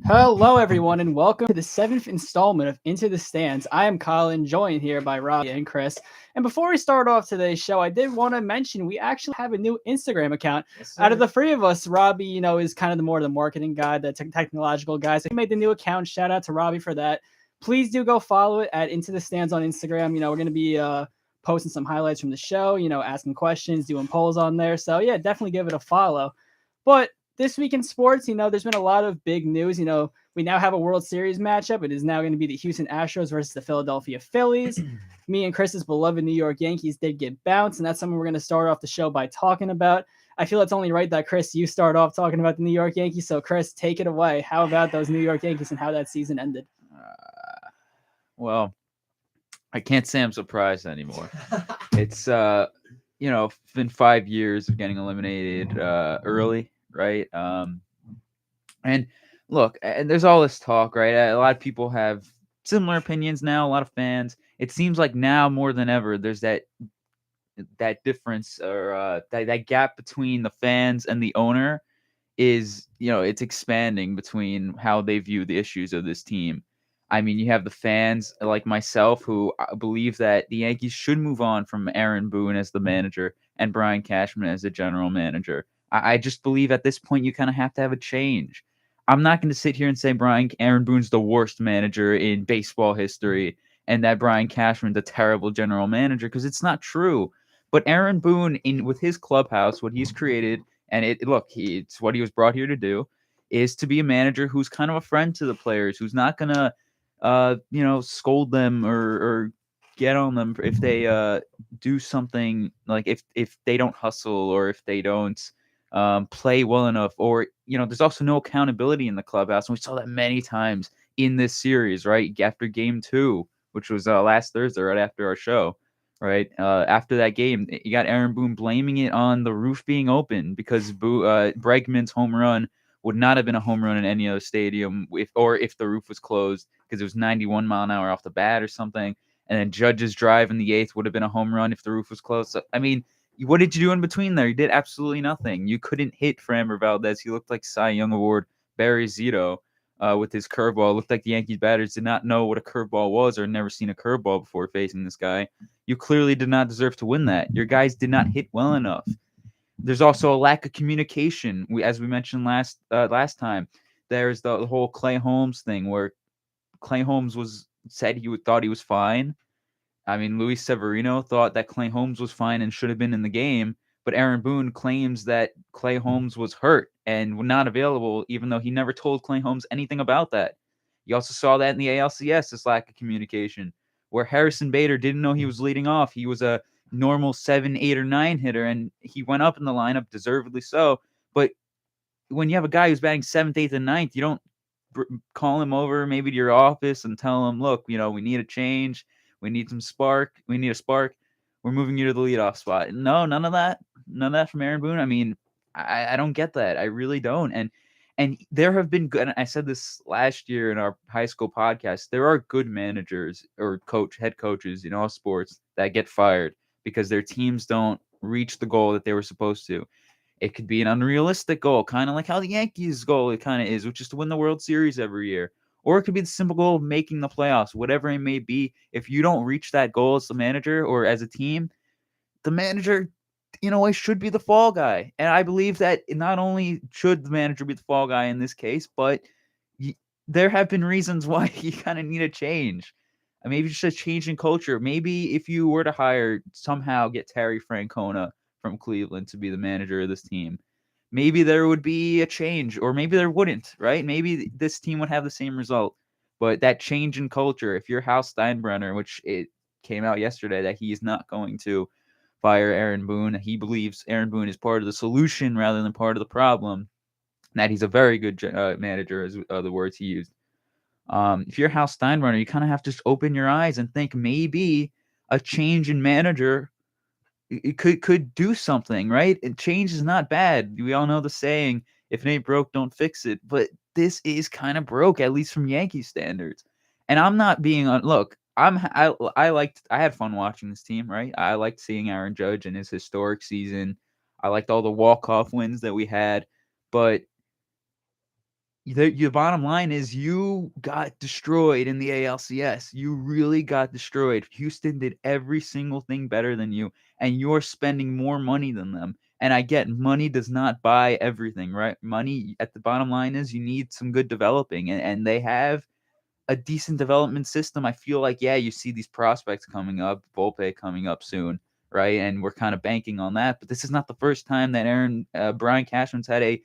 Hello, everyone, and welcome to the seventh installment of Into the Stands. I am Colin, joined here by Robbie and Chris. And before we start off today's show, I did want to mention we actually have a new Instagram account. Out of the three of us, Robbie, is kind of the marketing guy, the technological guy. So he made the new account. Shout out to Robbie for that. Please do go follow it at Into the Stands on Instagram. We're going to be posting some highlights from the show. Asking questions, doing polls on there. So yeah, definitely give it a follow. But this week in sports, there's been a lot of big news. We now have a World Series matchup. It is now going to be the Houston Astros versus the Philadelphia Phillies. Me and Chris's beloved New York Yankees did get bounced, and that's something we're going to start off the show by talking about. I feel it's only right that, Chris, you start off talking about the New York Yankees. So, Chris, take it away. How about those New York Yankees and how that season ended? Well, I can't say I'm surprised anymore. It's been 5 years of getting eliminated early, right? And look, and there's all this talk, right? A lot of people have similar opinions now. A lot of fans. It seems like now more than ever, there's that difference or that gap between the fans and the owner is, it's expanding between how they view the issues of this team. I mean, you have the fans like myself who believe that the Yankees should move on from Aaron Boone as the manager and Brian Cashman as the general manager. I just believe at this point you kind of have to have a change. I'm not going to sit here and say Aaron Boone's the worst manager in baseball history and that Brian Cashman's a terrible general manager because it's not true. But Aaron Boone, with his clubhouse, what he's created, and it's what he was brought here to do, is to be a manager who's kind of a friend to the players, who's not gonna, scold them or get on them if they do something like if they don't hustle or if they don't play well enough, or there's also no accountability in the clubhouse, and we saw that many times in this series, right after Game 2, which was last Thursday, right after our show. Right after that game, you got Aaron Boone blaming it on the roof being open because Bregman's home run would not have been a home run in any other stadium if the roof was closed because it was 91 mile an hour off the bat or something. And then Judge's drive in the eighth would have been a home run if the roof was closed. So, I mean, what did you do in between there? You did absolutely nothing. You couldn't hit Framber Valdez. He looked like Cy Young Award Barry Zito with his curveball. It looked like the Yankees batters did not know what a curveball was or never seen a curveball before facing this guy. You clearly did not deserve to win that. Your guys did not hit well enough. There's also a lack of communication. As we mentioned last time, there's the whole Clay Holmes thing where Clay Holmes said thought he was fine. I mean, Luis Severino thought that Clay Holmes was fine and should have been in the game, but Aaron Boone claims that Clay Holmes was hurt and not available, even though he never told Clay Holmes anything about that. You also saw that in the ALCS, this lack of communication, where Harrison Bader didn't know he was leading off. He was a normal 7, 8, or 9 hitter, and he went up in the lineup, deservedly so. But when you have a guy who's batting 7th, 8th, and 9th, you don't call him over maybe to your office and tell him, look, we need a change. We need some spark. We need a spark. We're moving you to the leadoff spot. No, none of that. None of that from Aaron Boone. I mean, I don't get that. I really don't. And there have been good. And I said this last year in our high school podcast. There are good managers or head coaches in all sports that get fired because their teams don't reach the goal that they were supposed to. It could be an unrealistic goal, kind of like how the Yankees' goal it kind of is, which is to win the World Series every year. Or it could be the simple goal of making the playoffs, whatever it may be. If you don't reach that goal as the manager or as a team, the manager, in a way, should be the fall guy. And I believe that not only should the manager be the fall guy in this case, but there have been reasons why you kind of need a change. Maybe just a change in culture. Maybe if you were to somehow get Terry Francona from Cleveland to be the manager of this team, maybe there would be a change, or maybe there wouldn't, right? Maybe this team would have the same result. But that change in culture, if you're Hal Steinbrenner, which it came out yesterday that he is not going to fire Aaron Boone, he believes Aaron Boone is part of the solution rather than part of the problem, and that he's a very good manager, is the words he used. If you're Hal Steinbrenner, you kind of have to just open your eyes and think maybe a change in manager it could do something, right? And change is not bad. We all know the saying, if it ain't broke, don't fix it. But this is kind of broke, at least from Yankee standards. And I'm not being on look, I had fun watching this team, right? I liked seeing Aaron Judge in his historic season. I liked all the walk-off wins that we had, but the bottom line is you got destroyed in the ALCS. You really got destroyed. Houston did every single thing better than you, and you're spending more money than them. And I get money does not buy everything, right? Money at the bottom line is you need some good developing, and they have a decent development system. I feel like, yeah, you see these prospects coming up, Volpe coming up soon, right? And we're kind of banking on that. But this is not the first time that Brian Cashman's had a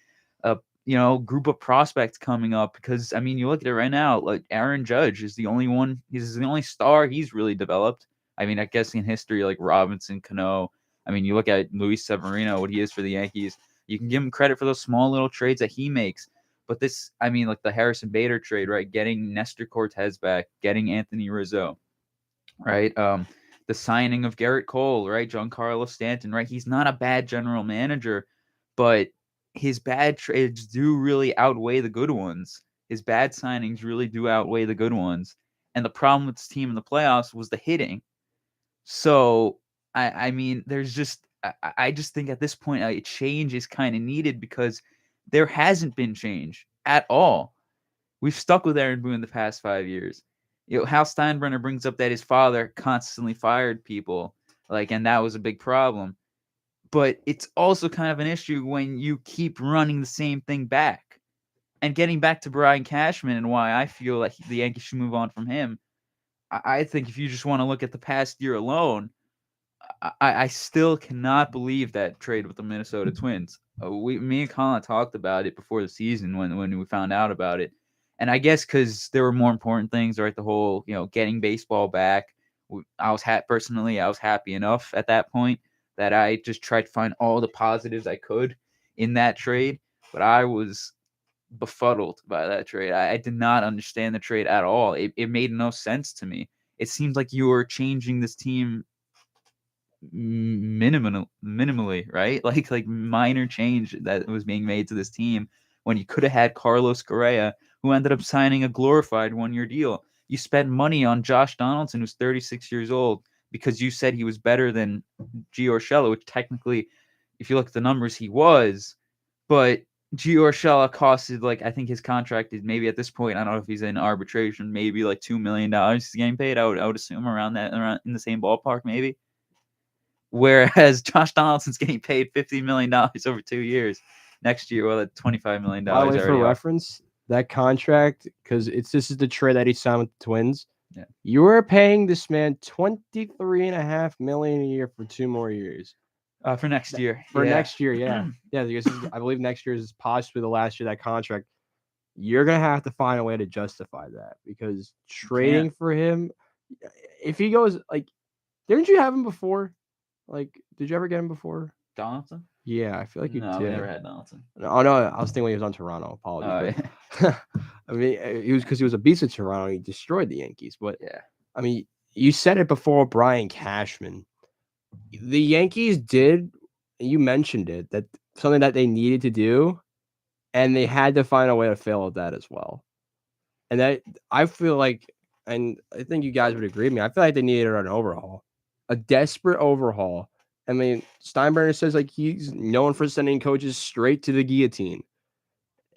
group of prospects coming up. Because I mean, you look at it right now, like Aaron Judge is the only one. He's the only star he's really developed. I mean, I guess in history, like Robinson, Cano. I mean, you look at Luis Severino, what he is for the Yankees. You can give him credit for those small little trades that he makes. But this, I mean, like the Harrison Bader trade, right? Getting Nestor Cortez back, getting Anthony Rizzo, right? The signing of Garrett Cole, right? Giancarlo Stanton, right? He's not a bad general manager, but his bad trades do really outweigh the good ones. His bad signings really do outweigh the good ones. And the problem with this team in the playoffs was the hitting. So, I mean, I just think at this point, a change is kind of needed because there hasn't been change at all. We've stuck with Aaron Boone the past 5 years. Hal Steinbrenner brings up that his father constantly fired people, and that was a big problem. But it's also kind of an issue when you keep running the same thing back. And getting back to Brian Cashman and why I feel like the Yankees should move on from him, I think if you just want to look at the past year alone, I still cannot believe that trade with the Minnesota Twins. Me and Colin talked about it before the season when we found out about it. And I guess because there were more important things, right? The whole, getting baseball back. I was happy enough at that point that I just tried to find all the positives I could in that trade. But I was befuddled by that trade. I did not understand the trade at all. It made no sense to me. It seems like you were changing this team minimally, right? Like minor change that was being made to this team when you could have had Carlos Correa, who ended up signing a glorified 1-year deal. You spent money on Josh Donaldson, who's 36 years old, because you said he was better than Gio Urshela, which technically, if you look at the numbers, he was. But Gio Urshela costed, I think his contract is maybe at this point, I don't know if he's in arbitration, maybe like $2 million he's getting paid. I would assume around in the same ballpark, maybe. Whereas Josh Donaldson's getting paid $50 million over 2 years. Next year, well, at $25 million. By the way, for reference, that contract, because this is the trade that he signed with the Twins. Yeah. You were paying this man $23.5 million a year for 2 more years. For next year. Next year, yeah. Yeah, because I believe next year is possibly the last year of that contract. You're going to have to find a way to justify that because trading for him, if he goes, didn't you have him before? Did you ever get him before? Donaldson? Yeah, I feel like you did. No, we never had Donaldson. Oh, no, I was thinking when he was on Toronto. Apologies. Yeah. I mean, it was because he was a beast at Toronto. He destroyed the Yankees. But, yeah, I mean, you said it before, Brian Cashman. The Yankees did, you mentioned it, that something that they needed to do, and they had to find a way to fail at that as well. And that, I feel like, and I think you guys would agree with me, I feel like they needed an overhaul. A desperate overhaul. I mean, Steinbrenner says he's known for sending coaches straight to the guillotine.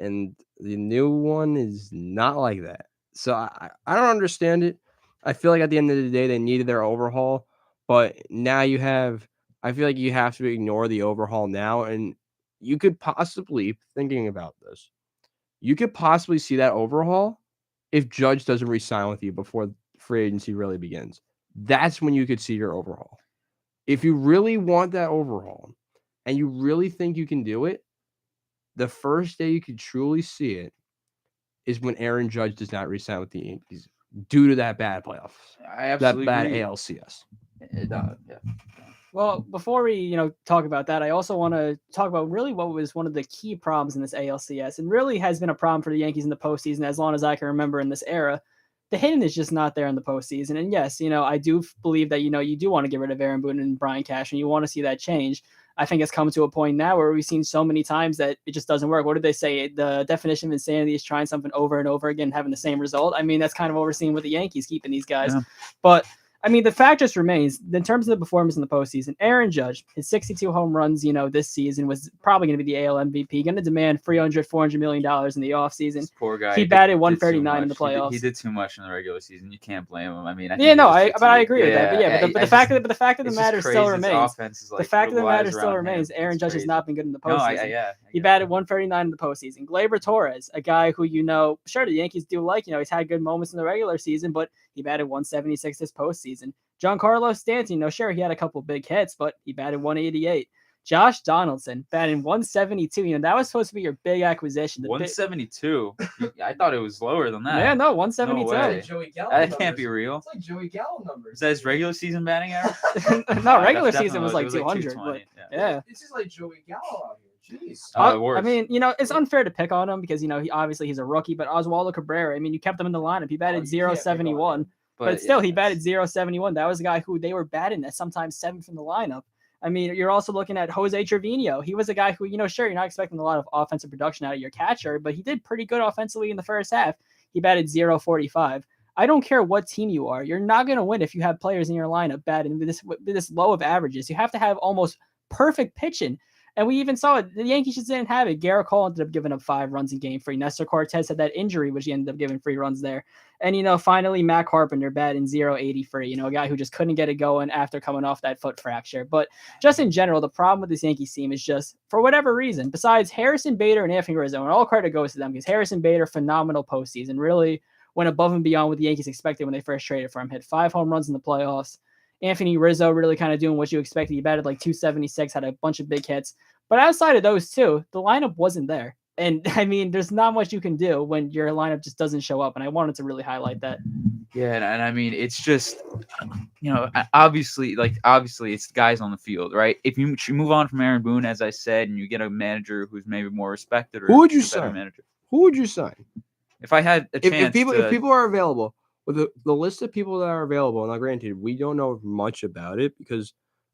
And the new one is not like that. So I don't understand it. I feel like at the end of the day, they needed their overhaul. But now I feel like you have to ignore the overhaul now. And you could possibly, thinking about this, you could possibly see that overhaul if Judge doesn't re-sign with you before free agency really begins. That's when you could see your overhaul. If you really want that overhaul and you really think you can do it, the first day you could truly see it is when Aaron Judge does not re-sign with the Yankees due to that bad playoffs. I absolutely that bad agree. ALCS. Yeah. Well, before we, talk about that, I also want to talk about really what was one of the key problems in this ALCS and really has been a problem for the Yankees in the postseason as long as I can remember in this era. The hitting is just not there in the postseason. And yes, I do believe that, you do want to get rid of Aaron Boone and Brian Cashman. You want to see that change. I think it's come to a point now where we've seen so many times that it just doesn't work. What did they say? The definition of insanity is trying something over and over again, having the same result. I mean, that's kind of what we're seeing with the Yankees keeping these guys. Yeah. But I mean, the fact just remains, in terms of the performance in the postseason, Aaron Judge, his 62 home runs, this season was probably going to be the AL MVP, going to demand $400 million in the offseason. This poor guy. He batted 139 in the playoffs. He did too much in the regular season. You can't blame him. I mean, I agree with that. But the fact of the matter still remains. The fact of the matter still remains. Aaron Judge has not been good in the postseason. He batted 139 in the postseason. Gleyber Torres, a guy who sure the Yankees do like. He's had good moments in the regular season, but he batted 176 this postseason. Giancarlo Stanton, sure he had a couple big hits, but he batted 188. Josh Donaldson batting 172. That was supposed to be your big acquisition. 172. I thought it was lower than that. Yeah, no, 172. No way. Like Joey Gallo That numbers. can't be real. It's like Joey Gallo numbers. Is that his regular season batting average? No, regular That's season was like 200. But yeah. It's just like Joey Gallo out here. Jeez. Worse. I mean, it's unfair to pick on him because he's a rookie. But Oswaldo Cabrera, I mean, you kept him in the lineup. He batted .071. But still, he batted .071. That was a guy who they were batting at sometimes seventh in the lineup. I mean, you're also looking at Jose Trevino. He was a guy who, sure, you're not expecting a lot of offensive production out of your catcher, but he did pretty good offensively in the first half. He batted .045. I don't care what team you are. You're not going to win if you have players in your lineup batting this low of averages. You have to have almost perfect pitching. And we even saw it. The Yankees just didn't have it. Garrett Cole ended up giving up 5 runs in game 3. Nestor Cortez had that injury, which he ended up giving 3 runs there. And, finally, Matt Carpenter batting .083, a guy who just couldn't get it going after coming off that foot fracture. But just in general, the problem with this Yankees team is just, for whatever reason, besides Harrison Bader and Anthony Rizzo, and all credit goes to them because Harrison Bader, phenomenal postseason, really went above and beyond what the Yankees expected when they first traded for him. Hit 5 home runs in the playoffs. Anthony Rizzo really kind of doing what you expected. He batted like .276, had a bunch of big hits. But outside of those two, the lineup wasn't there. And, I mean, there's not much you can do when your lineup just doesn't show up. And I wanted to really highlight that. Yeah, and I mean, it's just, obviously it's the guys on the field, right? If you move on from Aaron Boone, as I said, and you get a manager who's maybe more respected, or who would you sign? Manager? Who would you sign? If I had a chance, if people are available, with the list of people that are available, now granted, we don't know much about it because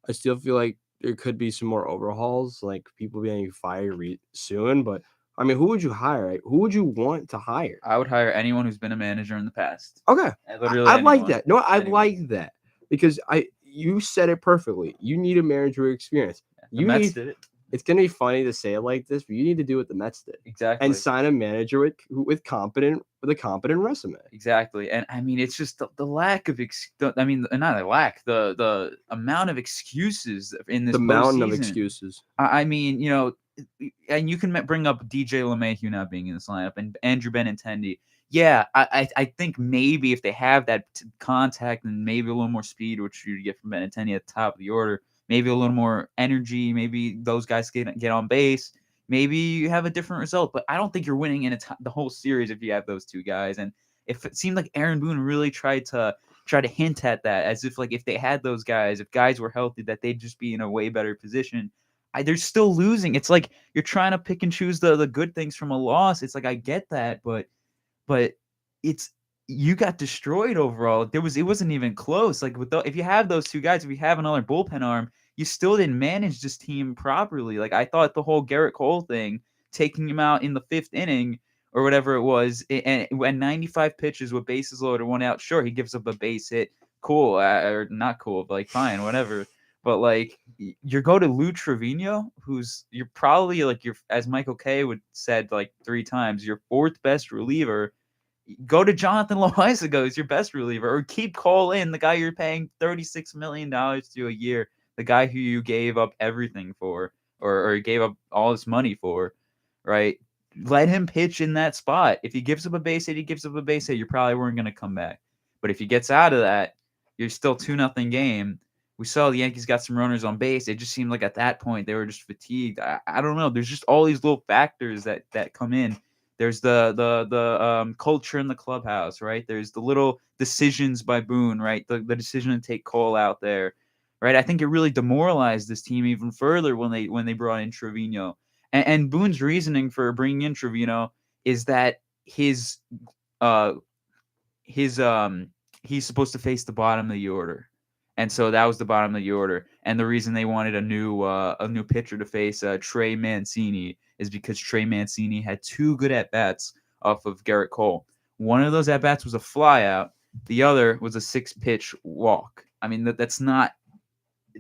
I still feel like there could be some more overhauls, like people being fired soon. But I mean, who would you hire? Right? Who would you want to hire? I would hire anyone who's been a manager in the past. Okay, I like that. No, I anyone. like that because you said it perfectly. You need a manager with experience. The Mets did it. It's gonna be funny to say it like this, but you need to do what the Mets did. Exactly. And sign a manager with a competent resume. Exactly. And I mean, it's just the lack of the amount of excuses in this. The mountain of excuses. I mean, and you can bring up DJ LeMahieu not being in this lineup and Andrew Benintendi. Yeah, I think maybe if they have that contact and maybe a little more speed, which you get from Benintendi at the top of the order, maybe a little more energy, maybe those guys get on base, maybe you have a different result. But I don't think you're winning in the whole series if you have those two guys. And if it seemed like Aaron Boone really tried to hint at that, as if if they had those guys, if guys were healthy, that they'd just be in a way better position. They're still losing. It's like you're trying to pick and choose the good things from a loss. It's like I get that, but it's you got destroyed overall. It wasn't even close. Like if you have those two guys, if you have another bullpen arm, you still didn't manage this team properly. Like I thought the whole Garrett Cole thing, taking him out in the 5th inning or whatever it was, and when 95 pitches with bases loaded, 1 out, sure, he gives up a base hit. Cool, or not cool, but fine, whatever. But you go to Lou Trevino, you're probably as Michael Kay said 3 times, your 4th best reliever. Go to Jonathan Loaizaga as your best reliever, or keep Cole in, the guy you're paying $36 million to a year, the guy who you gave up everything for, or gave up all this money for, right? Let him pitch in that spot. If he gives up a base hit, you probably weren't going to come back. But if he gets out of that, you're still 2-0 game. We saw the Yankees got some runners on base. It just seemed like at that point they were just fatigued. I don't know. There's just all these little factors that come in. There's the culture in the clubhouse, right? There's the little decisions by Boone, right? The decision to take Cole out there, right? I think it really demoralized this team even further when they brought in Trevino. And Boone's reasoning for bringing in Trevino is that he's supposed to face the bottom of the order. And so that was the bottom of the order. And the reason they wanted a new pitcher to face Trey Mancini is because Trey Mancini had 2 good at-bats off of Garrett Cole. One of those at-bats was a flyout, The other was a 6-pitch walk. I mean, that's not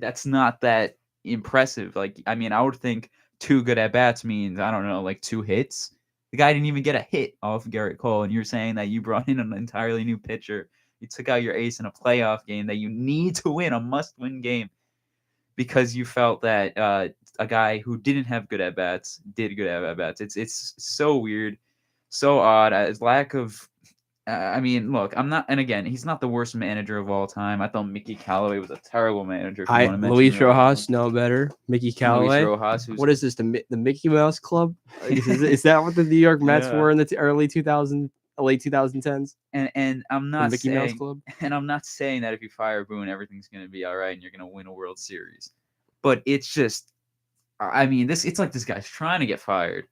that impressive. Like, I mean, I would think 2 good at bats means, I don't know, like 2 hits. The guy didn't even get a hit off Garrett Cole, and you're saying that you brought in an entirely new pitcher. You took out your ace in a playoff game that you need to win, a must-win game, because you felt that a guy who didn't have good at bats did good at bats. It's so weird, so odd. His lack of, I mean, look, I'm not, and again, he's not the worst manager of all time. I thought Mickey Callaway was a terrible manager. If you want to mention Luis the other Rojas, one. no better. Mickey Luis Callaway. Rojas, who's What is this? The Mickey Mouse Club? Is that what the New York Mets Yeah. were in the early 2000s, late 2010s? and I'm The not Mickey Mouse saying, Club. and I'm not saying that if you fire Boone, everything's gonna be all right and you're gonna win a World Series. But it's just, I mean, it's like this guy's trying to get fired.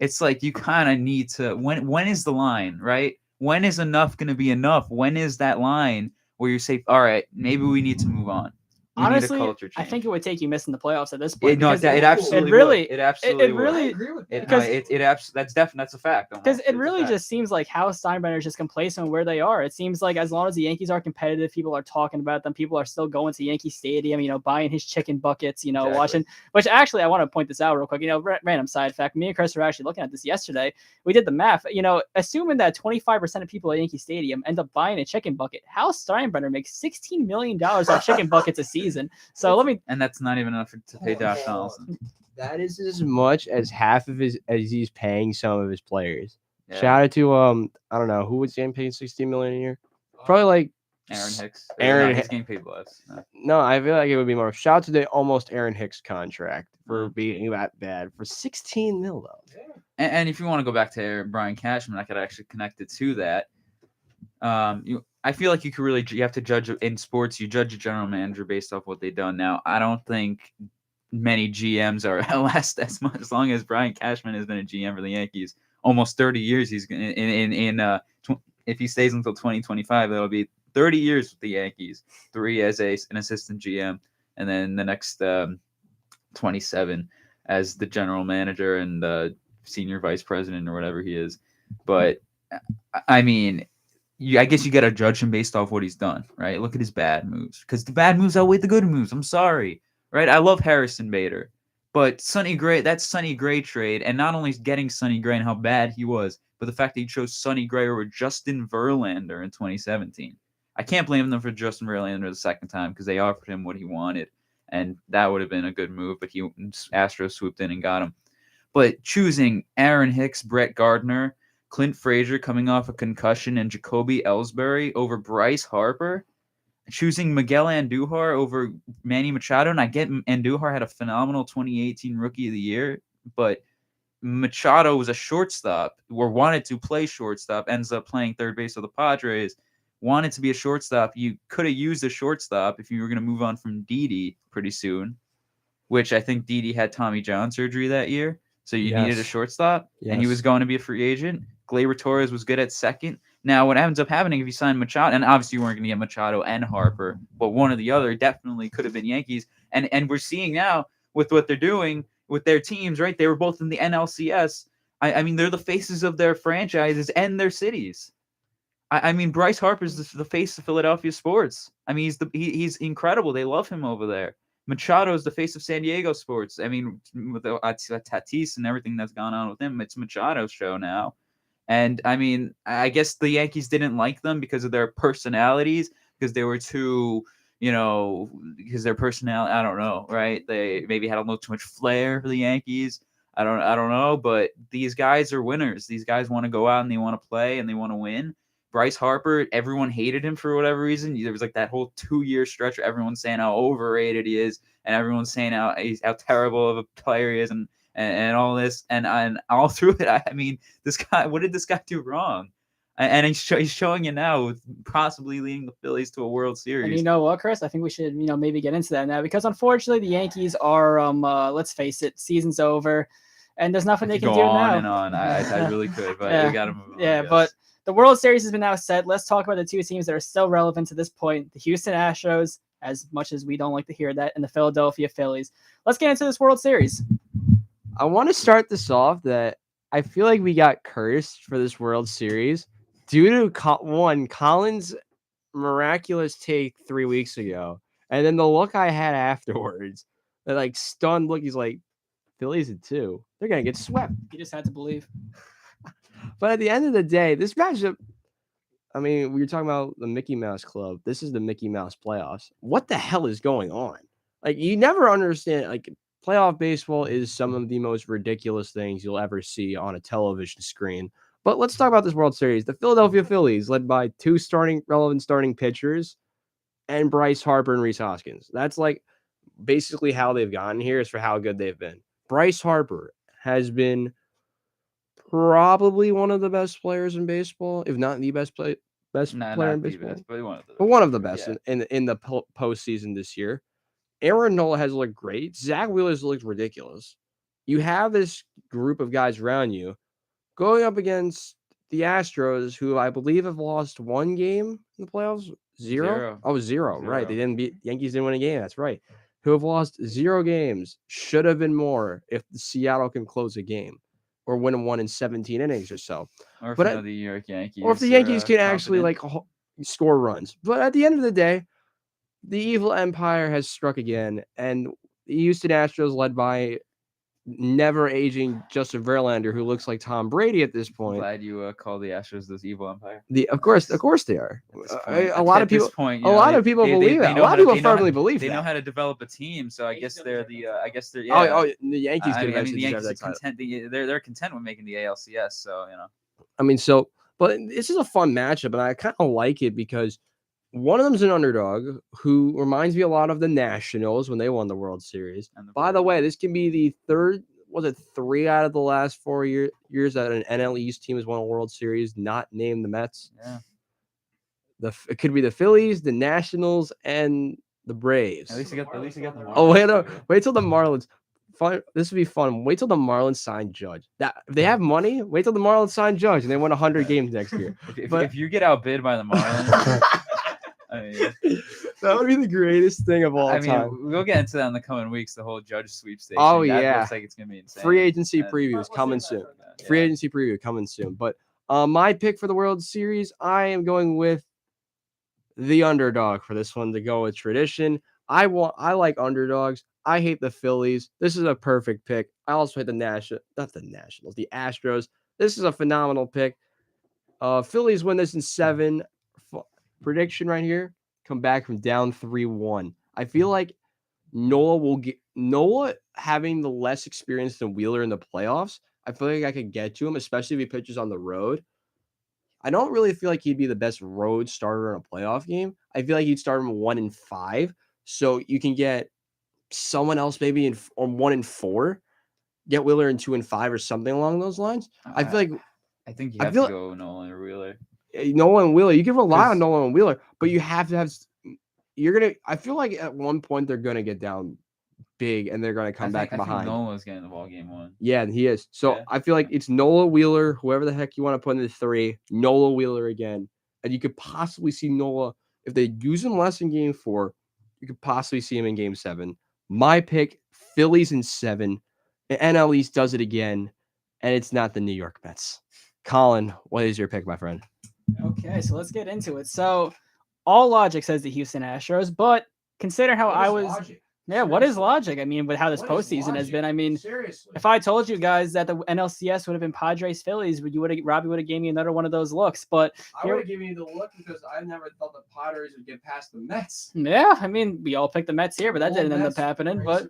It's like you kind of need to, when is the line, right? When is enough going to be enough? When is that line where you say, all right, maybe we need to move on? We Honestly, need a culture I change. think it would take you missing the playoffs at this point. It, no, because it absolutely really- would. It absolutely would. really- I agree with It, that. no, because- that's a fact. Because almost. it It's a really fact. just seems like how Steinbrenner is just complacent where they are. It seems like as long as the Yankees are competitive, people are talking about them. People are still going to Yankee Stadium, buying his chicken buckets, Exactly. watching. Which actually, I want to point this out real quick. Random side fact. Me and Chris were actually looking at this yesterday. We did the math. Assuming that 25% of people at Yankee Stadium end up buying a chicken bucket, Hal Steinbrenner makes $16 million off chicken buckets a season. So let me. And that's not even enough to pay Josh Donaldson. That is as much as half of as he's paying some of his players. Yeah. Shout out to I don't know who was getting paid $16 million a year. Probably like Aaron Hicks. Aaron he's Hick- getting paid less. No. no. I feel like it would be more. Shout out to the almost Aaron Hicks contract for being that bad for $16 million though. Yeah. And if you want to go back to Brian Cashman, I could actually connect it to that. I feel like you have to judge in sports. You judge a general manager based off what they've done. Now, I don't think many GMs are last as much as long as Brian Cashman has been a GM for the Yankees. Almost 30 years. He's if he stays until 2025, that'll be 30 years with the Yankees. 3 as an assistant GM, and then the next 27 as the general manager and the senior vice president or whatever he is. But I mean, I guess you got to judge him based off what he's done, right? Look at his bad moves, because the bad moves outweigh the good moves. I'm sorry, right? I love Harrison Bader, but Sonny Gray, that Sonny Gray trade, and not only getting Sonny Gray and how bad he was, but the fact that he chose Sonny Gray over Justin Verlander in 2017. I can't blame them for Justin Verlander the second time because they offered him what he wanted, and that would have been a good move, but Astros swooped in and got him. But choosing Aaron Hicks, Brett Gardner, Clint Frazier coming off a concussion, and Jacoby Ellsbury over Bryce Harper, choosing Miguel Andujar over Manny Machado, and I get Andujar had a phenomenal 2018 Rookie of the Year, but Machado was a shortstop or wanted to play shortstop, ends up playing third base for the Padres, wanted to be a shortstop. You could have used a shortstop if you were going to move on from Didi pretty soon, which I think Didi had Tommy John surgery that year. So you needed a shortstop, and he was going to be a free agent. Gleyber Torres was good at second. Now, what ends up happening if you sign Machado, and obviously you weren't going to get Machado and Harper, but one or the other definitely could have been Yankees. And we're seeing now with what they're doing with their teams, right? They were both in the NLCS. I mean, they're the faces of their franchises and their cities. I mean, Bryce Harper's the face of Philadelphia sports. I mean, he's incredible. They love him over there. Machado is the face of San Diego sports. I mean, with Tatis and everything that's gone on with him, it's Machado's show now. And I mean, I guess the Yankees didn't like them because of their personalities, because they were too, because their personality, I don't know, right? They maybe had a little too much flair for the Yankees. I don't know, but these guys are winners. These guys want to go out and they want to play and they want to win. Bryce Harper, everyone hated him for whatever reason. There was like that whole 2-year stretch where everyone's saying how overrated he is, and everyone's saying how terrible of a player he is, and all this, and all through it. I mean, this guy, what did this guy do wrong? And he's showing you now with possibly leading the Phillies to a World Series. And you know what, Chris? I think we should, maybe get into that now, because unfortunately the Yankees are, let's face it, season's over, and there's nothing they can do go on now. and on. I really could, but we got to move on. Yeah, but the World Series has been now set. Let's talk about the two teams that are still relevant to this point: the Houston Astros, as much as we don't like to hear that, and the Philadelphia Phillies. Let's get into this World Series. I want to start this off that I feel like we got cursed for this World Series due to Colin's miraculous take 3 weeks ago, and then the look I had afterwards, the like stunned look. He's like, Phillies at 2. They're gonna get swept. You just had to believe. But at the end of the day, this matchup. I mean, we were talking about the Mickey Mouse Club. This is the Mickey Mouse playoffs. What the hell is going on? Like, you never understand. Like, playoff baseball is some of the most ridiculous things you'll ever see on a television screen. But let's talk about this World Series. The Philadelphia Phillies, led by 2 relevant starting pitchers, and Bryce Harper and Rhys Hoskins. That's like basically how they've gotten here, is for how good they've been. Bryce Harper has been probably one of the best players in baseball, if not the best player in baseball. Best, but one of the best yeah. in the postseason this year. Aaron Nola has looked great. Zach Wheeler's looked ridiculous. You have this group of guys around you going up against the Astros, who I believe have lost 1 game in the playoffs. Zero. Oh, zero. Right. They didn't beat Yankees. Didn't win a game. That's right. Who have lost 0 games. Should have been more if Seattle can close a game or win 1 in 17 innings or so. Or if the New York Yankees. Or if the Yankees can actually confident. score runs. But at the end of the day, the evil empire has struck again, and the Houston Astros, led by never aging Justin Verlander, who looks like Tom Brady at this point. Glad you call the Astros this evil empire. Of course they are. A lot of people believe that. A lot of people firmly believe that. They know how to develop a team, so I guess they're the. Yeah. The Yankees could the Yankees are content. They're content with making the ALCS, so I mean, but this is a fun matchup, and I kind of like it because one of them's an underdog who reminds me a lot of the Nationals when they won the World Series. By the way, this can be the third, 3 out of the last 4 years that an NL East team has won a World Series, not named the Mets. Yeah. It could be the Phillies, the Nationals, and the Braves. At least you got the Marlins. Oh, wait till the Marlins. Fun. This would be fun. Wait till the Marlins sign Judge. If they have money, wait till the Marlins sign Judge and they win 100 games next year. If you get outbid by the Marlins, I mean, that would be the greatest thing of all time. We'll get into that in the coming weeks. The whole Judge sweepstakes. Oh, that yeah. looks like it's gonna be insane. Free agency previews coming soon. Yeah. Free agency preview coming soon. But my pick for the World Series, I am going with the underdog for this one, to go with tradition. I like underdogs. I hate the Phillies. This is a perfect pick. I also hate the Astros. This is a phenomenal pick. Phillies win this in 7. Prediction right here: come back from down 3-1. I feel like Nola having the less experience than Wheeler in the playoffs. I feel like I could get to him, especially if he pitches on the road. I don't really feel like he'd be the best road starter in a playoff game. I feel like he'd start him 1-5, so you can get someone else maybe in 1-4, get Wheeler in 2-5 or something along those lines. I feel like I think you have to go Nolan or Wheeler. Nolan and Wheeler, you can rely on Nolan and Wheeler, but you have to have. I feel like at one point they're gonna get down big and they're gonna come back behind. I think Nolan's getting the ball game 1. Yeah, he is. So I feel like it's Nola, Wheeler, whoever the heck you want to put in the 3. Nola, Wheeler again, and you could possibly see Nola if they use him less in Game 4. You could possibly see him in Game 7. My pick: Phillies in 7. The NL East does it again, and it's not the New York Mets. Colin, what is your pick, my friend? Okay, so let's get into it. So all logic says the Houston Astros, but consider how Logic? Yeah, what is logic? I mean, with how this postseason has been, I mean, Seriously. if I told you guys that the NLCS would have been Padres Phillies, Robbie would have gave me another one of those looks. But I would have given you the look because I never thought the Padres would get past the Mets. Yeah, I mean, we all picked the Mets here, but that didn't end up happening. But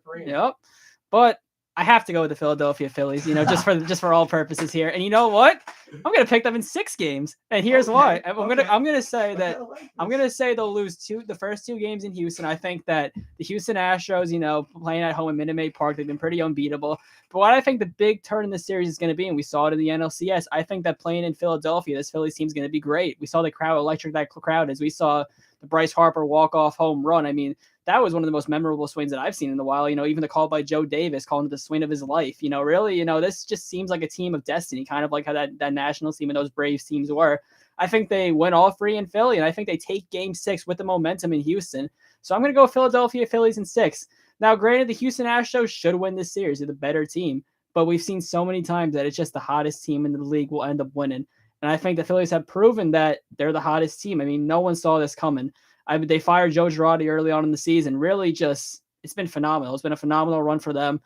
but I have to go with the Philadelphia Phillies, just for all purposes here. And you know what? I'm gonna pick them in 6 games, and here's why. I'm gonna say that they'll lose the first 2 games in Houston. I think that the Houston Astros, playing at home in Minute Maid Park, they've been pretty unbeatable. But what I think the big turn in the series is going to be, and we saw it in the NLCS, I think that playing in Philadelphia, this Phillies team is going to be great. We saw the crowd electric that crowd as we saw the Bryce Harper walk-off home run. I mean, that was one of the most memorable swings that I've seen in a while. Even the call by Joe Davis, calling it the swing of his life. Really, this just seems like a team of destiny, kind of like how that Nationals team and those Braves teams were. I think they went all free in Philly, and I think they take Game 6 with the momentum in Houston. So I'm going to go Philadelphia Phillies in 6. Now, granted, the Houston Astros should win this series. They're the better team, but we've seen so many times that it's just the hottest team in the league will end up winning. And I think the Phillies have proven that they're the hottest team. I mean, no one saw this coming. They fired Joe Girardi early on in the season. Really, it's been phenomenal. It's been a phenomenal run for them.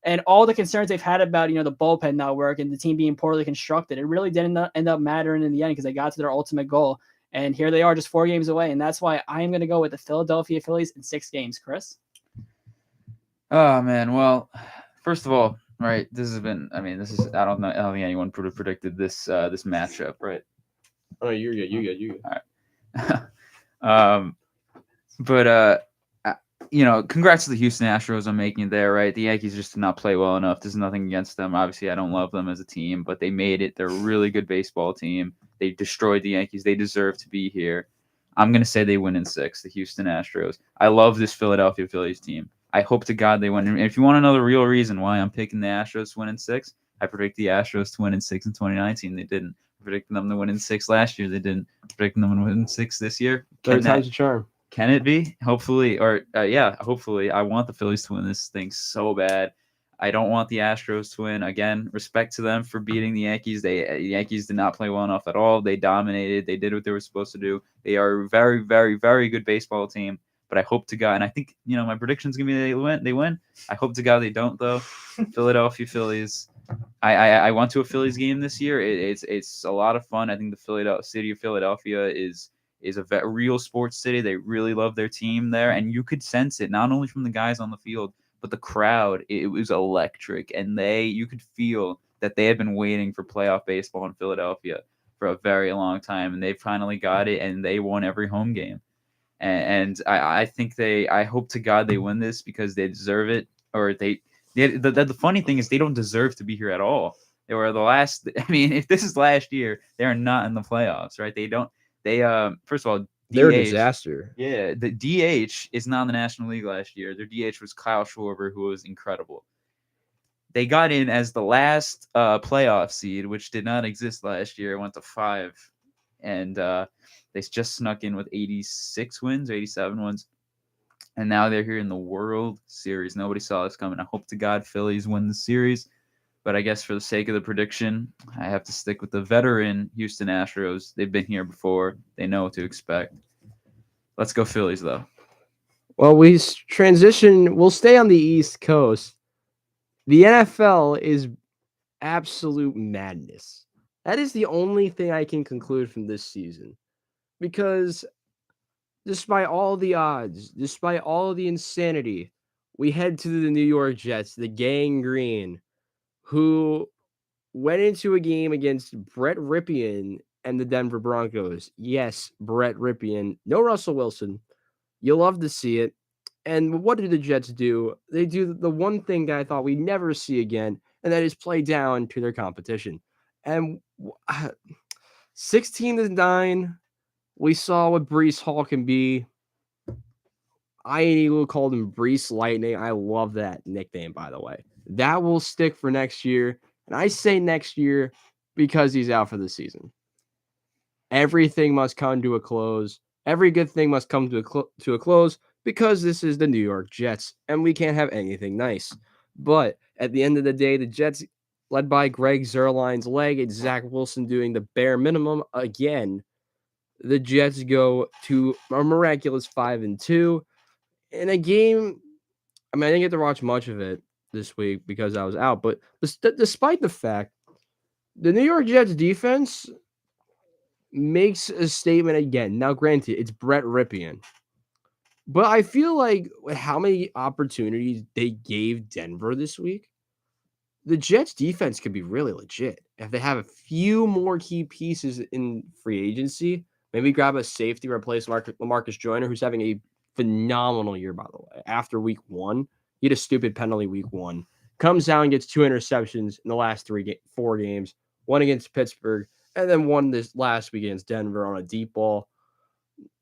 And all the concerns they've had about, the bullpen not working, the team being poorly constructed, it really didn't end up mattering in the end because they got to their ultimate goal. And here they are just 4 games away. And that's why I am going to go with the Philadelphia Phillies in 6 games. Chris? Oh, man. Well, first of all, right, I don't think anyone could have predicted this matchup, right? Oh, you're good. All right. But congrats to the Houston Astros on making it there, right? The Yankees just did not play well enough. There's nothing against them. Obviously, I don't love them as a team, but they made it. They're a really good baseball team. They destroyed the Yankees. They deserve to be here. I'm going to say they win in 6, the Houston Astros. I love this Philadelphia Phillies team. I hope to God they win. And if you want to know the real reason why I'm picking the Astros to win in 6, I predict the Astros to win in 6 in 2019. They didn't. I predicted them to win in 6 last year. They didn't. Predicting them to win in 6 this year. Third time's a charm. Can it be? Hopefully, hopefully. I want the Phillies to win this thing so bad. I don't want the Astros to win. Again, respect to them for beating the Yankees. The Yankees did not play well enough at all. They dominated. They did what they were supposed to do. They are a very, very, very good baseball team. But I hope to God, and I think my prediction's gonna be they win. I hope to God they don't though. Philadelphia Phillies. I went to a Phillies game this year. It's a lot of fun. I think the city of Philadelphia is a real sports city. They really love their team there, and you could sense it not only from the guys on the field, but the crowd. It was electric, and you could feel that they had been waiting for playoff baseball in Philadelphia for a very long time, and they finally got it, and they won every home game. And I think I hope to God they win this because they deserve it. Or the funny thing is they don't deserve to be here at all. They were the last. I mean, if this is last year, they are not in the playoffs, right? They don't. They first of all, they're a disaster. Yeah, the DH is not in the National League last year. Their DH was Kyle Schwarber, who was incredible. They got in as the last playoff seed, which did not exist last year. It went to 5, and they just snuck in with 86 wins, 87 wins, and now they're here in the World Series. Nobody saw this coming. I hope to God Phillies win the series. But I guess for the sake of the prediction, I have to stick with the veteran Houston Astros. They've been here before. They know what to expect. Let's go Phillies, though. Well, we transition. We'll stay on the East Coast. The NFL is absolute madness. That is the only thing I can conclude from this season. Because despite all the odds, despite all the insanity, we head to the New York Jets, the Gang Green, who went into a game against Brett Ripien and the Denver Broncos. Yes, Brett Ripien. No Russell Wilson. You'll love to see it. And what do the Jets do? They do the one thing that I thought we'd never see again, and that is play down to their competition. And 16-9, we saw what Breece Hall can be. Ian Eagle called him Breece Lightning. I love that nickname, by the way. That will stick for next year. And I say next year because he's out for the season. Everything must come to a close. Every good thing must come to a close because this is the New York Jets, and we can't have anything nice. But at the end of the day, the Jets, led by Greg Zuerlein's leg and Zach Wilson doing the bare minimum again, the Jets go to a miraculous 5-2 in a game. I mean, I didn't get to watch much of it this week because I was out, but despite the fact, the New York Jets defense makes a statement again. Now, granted, it's Brett Ripien, but I feel like with how many opportunities they gave Denver this week, the Jets defense could be really legit if they have a few more key pieces in free agency. Maybe grab a safety, replace LaMarcus Joyner, who's having a phenomenal year, by the way. After week 1, he had a stupid penalty week 1. Comes down and gets 2 interceptions in the last 4 games. One against Pittsburgh, and then one this last week against Denver on a deep ball.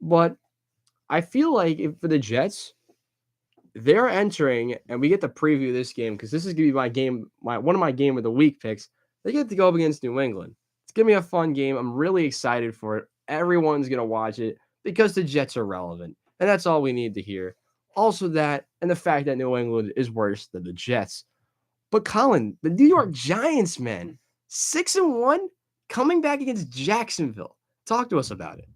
But I feel like for the Jets, they're entering, and we get to preview this game because this is going to be my game, one of my game of the week picks. They get to go up against New England. It's going to be a fun game. I'm really excited for it. Everyone's going to watch it because the Jets are relevant, and that's all we need to hear. Also that, and the fact that New England is worse than the Jets. But Colin, the New York Giants, man, 6-1, coming back against Jacksonville. Talk to us about it.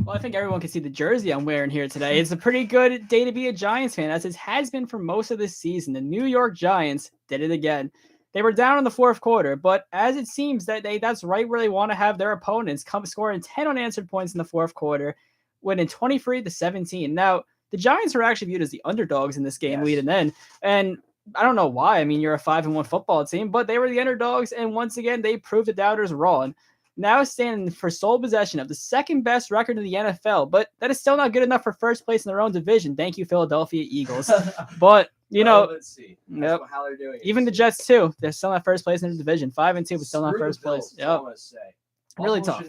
Well, I think everyone can see the jersey I'm wearing here today. It's a pretty good day to be a Giants fan, as it has been for most of this season. The New York Giants did it again. They were down in the fourth quarter, but as it seems that's right where they want to have their opponents, come scoring 10 unanswered points in the fourth quarter, winning 23-17. Now, the Giants were actually viewed as the underdogs in this game leading in, and I don't know why. I mean, you're a 5-1 football team, but they were the underdogs, and once again, they proved the doubters wrong. Now standing for sole possession of the second best record in the NFL, but that is still not good enough for first place in their own division. Thank you, Philadelphia Eagles. But, let's see. Yep. How they're doing. Even the Jets, too. They're still not first place in the division. 5-2, but still not first place. Yep. I say. Really tough.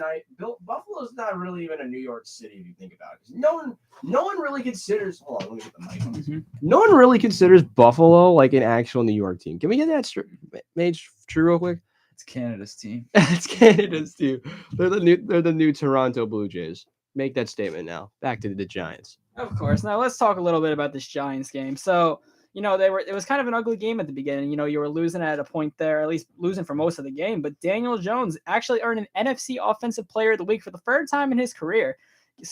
Buffalo's not really even a New York City if you think about it. No one really considers. Hold on, let me get the mic on. Mm-hmm. No one really considers Buffalo like an actual New York team. Can we get that made true real quick? It's Canada's team. It's Canada's team. They're the new Toronto Blue Jays. Make that statement now. Back to the Giants. Of course. Now let's talk a little bit about this Giants game. So, it was kind of an ugly game at the beginning. You were losing at a point there, at least losing for most of the game. But Daniel Jones actually earned an NFC Offensive Player of the Week for the third time in his career,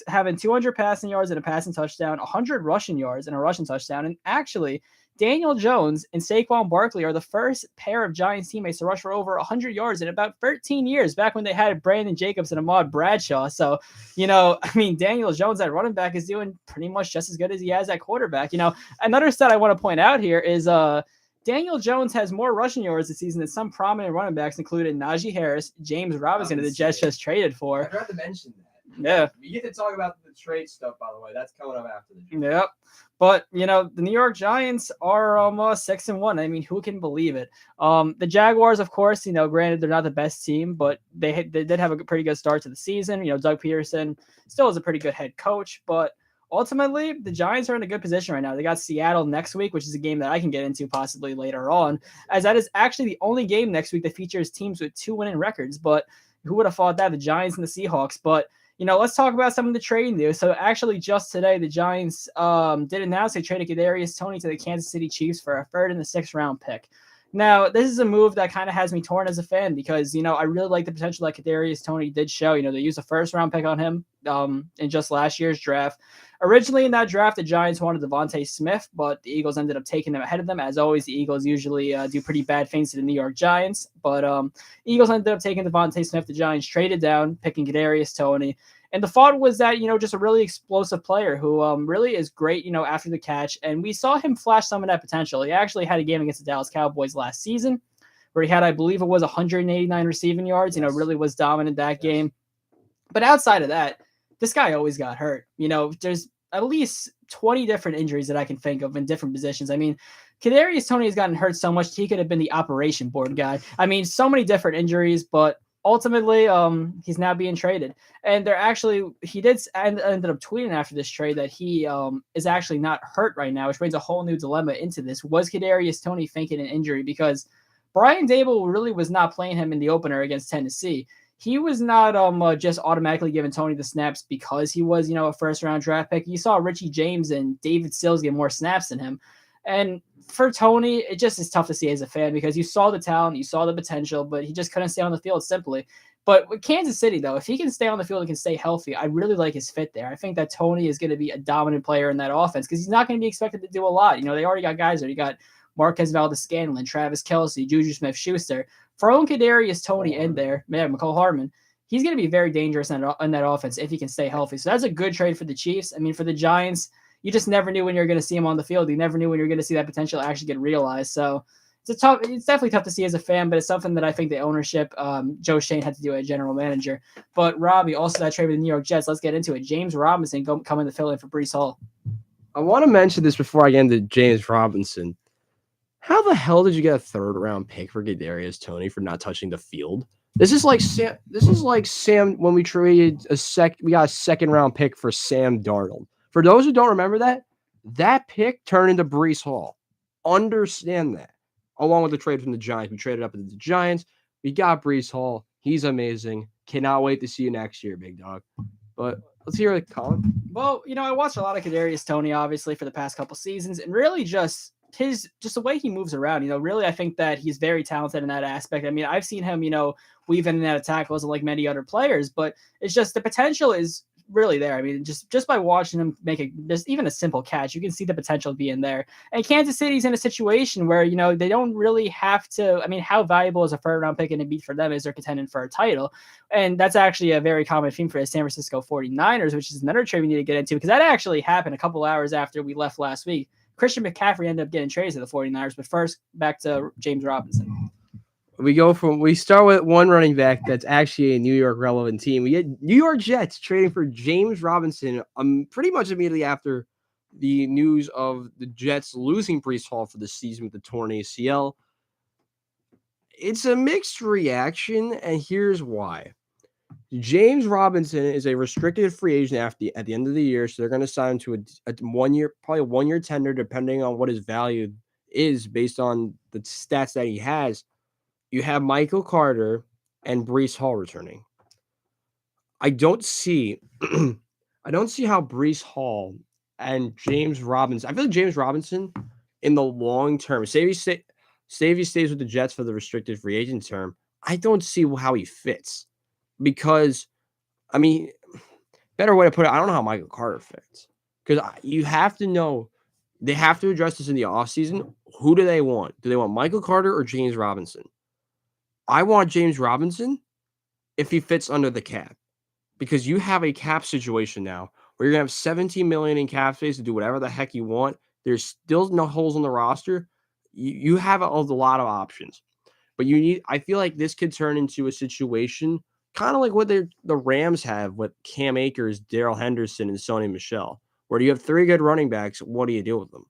having 200 passing yards and a passing touchdown, 100 rushing yards and a rushing touchdown. And actually, Daniel Jones and Saquon Barkley are the first pair of Giants teammates to rush for over 100 yards in about 13 years, back when they had Brandon Jacobs and Ahmad Bradshaw. So, Daniel Jones at running back is doing pretty much just as good as he has at quarterback. Another stat I want to point out here is Daniel Jones has more rushing yards this season than some prominent running backs, including Najee Harris, James Robinson, who the Jets just traded for. I forgot to mention that. Yeah. We get to talk about the trade stuff, by the way. That's coming up after the trade. Yep. But, the New York Giants are 6-1. I mean, who can believe it? The Jaguars, of course, granted they're not the best team, but they did have a pretty good start to the season. Doug Peterson still is a pretty good head coach, but ultimately the Giants are in a good position right now. They got Seattle next week, which is a game that I can get into possibly later on, as that is actually the only game next week that features teams with 2 winning records. But who would have thought that? The Giants and the Seahawks. But let's talk about some of the trading news. So actually just today, the Giants did announce they traded Kadarius Toney to the Kansas City Chiefs for a 3rd and a 6th round pick. Now, this is a move that kind of has me torn as a fan because, I really like the potential that Kadarius Toney did show. They used a 1st round pick on him in just last year's draft. Originally in that draft, the Giants wanted Devontae Smith, but the Eagles ended up taking him ahead of them. As always, the Eagles usually do pretty bad things to the New York Giants. But Eagles ended up taking Devontae Smith. The Giants traded down, picking Kadarius Toney. And the thought was that, just a really explosive player who really is great, after the catch. And we saw him flash some of that potential. He actually had a game against the Dallas Cowboys last season where he had, I believe it was 189 receiving yards, really was dominant that game. But outside of that, this guy always got hurt. There's at least 20 different injuries that I can think of in different positions. I mean, Kadarius Toney has gotten hurt so much, he could have been the operation board guy. I mean, so many different injuries, but ultimately, he's now being traded. And he ended up tweeting after this trade that he is actually not hurt right now, which brings a whole new dilemma into this. Was Kadarius Toney faking an injury? Because Brian Daboll really was not playing him in the opener against Tennessee. He was not just automatically giving Toney the snaps because he was, a 1st round draft pick. You saw Richie James and David Sills get more snaps than him. And for Toney, it just is tough to see as a fan because you saw the talent, you saw the potential, but he just couldn't stay on the field simply. But with Kansas City, though, if he can stay on the field and can stay healthy, I really like his fit there. I think that Toney is going to be a dominant player in that offense because he's not going to be expected to do a lot. They already got guys there. You got Marquez Valdes-Scantling, Travis Kelce, Juju Smith-Schuster. Throwing Kadarius Toney in there, McCall Hardman, he's going to be very dangerous in that offense if he can stay healthy. So that's a good trade for the Chiefs. I mean, for the Giants, you just never knew when you were going to see him on the field. You never knew when you were going to see that potential actually get realized. So it's definitely tough to see as a fan, but it's something that I think the ownership, Joe Shane, had to do as general manager. But Robbie, also that trade with the New York Jets, let's get into it. James Robinson coming to fill in for Breece Hall. I want to mention this before I get into James Robinson. How the hell did you get a 3rd round pick for Kadarius Toney for not touching the field? This is like Sam when we traded we got a 2nd round pick for Sam Darnold. For those who don't remember that pick turned into Breece Hall. Understand that. Along with the trade from the Giants. We traded up into the Giants. We got Breece Hall. He's amazing. Cannot wait to see you next year, big dog. But let's hear it, Colin. Well, I watched a lot of Kadarius Toney, obviously, for the past couple seasons, and really just just the way he moves around, really, I think that he's very talented in that aspect. I mean, I've seen him, weave in and out of tackles like many other players, but it's just the potential is really there. I mean, just by watching him make just even a simple catch, you can see the potential being there. And Kansas City's in a situation where, they don't really have to. I mean, how valuable is a third round pick and a beat for them is they're contending for a title. And that's actually a very common theme for the San Francisco 49ers, which is another trade we need to get into, because that actually happened a couple hours after we left last week. Christian McCaffrey ended up getting traded to the 49ers, but first back to James Robinson. We start with one running back that's actually a New York relevant team. We get New York Jets trading for James Robinson pretty much immediately after the news of the Jets losing Breece Hall for the season with the torn ACL. It's a mixed reaction, and here's why. James Robinson is a restricted free agent at the end of the year, so they're going to sign him to a 1 year, probably a 1 year tender, depending on what his value is based on the stats that he has. You have Michael Carter and Breece Hall returning. I don't see how Breece Hall and James Robinson. I feel like James Robinson in the long term, say if he stays with the Jets for the restricted free agent term, I don't see how he fits. Because, I mean, better way to put it, I don't know how Michael Carter fits. Because you have to know, they have to address this in the offseason. Who do they want? Do they want Michael Carter or James Robinson? I want James Robinson if he fits under the cap. Because you have a cap situation now where you're going to have $17 million in cap space to do whatever the heck you want. There's still no holes on the roster. You have a lot of options. But I feel like this could turn into a situation kind of like what the Rams have with Cam Akers, Darrell Henderson, and Sony Michel, where you have 3 good running backs. What do you do with them?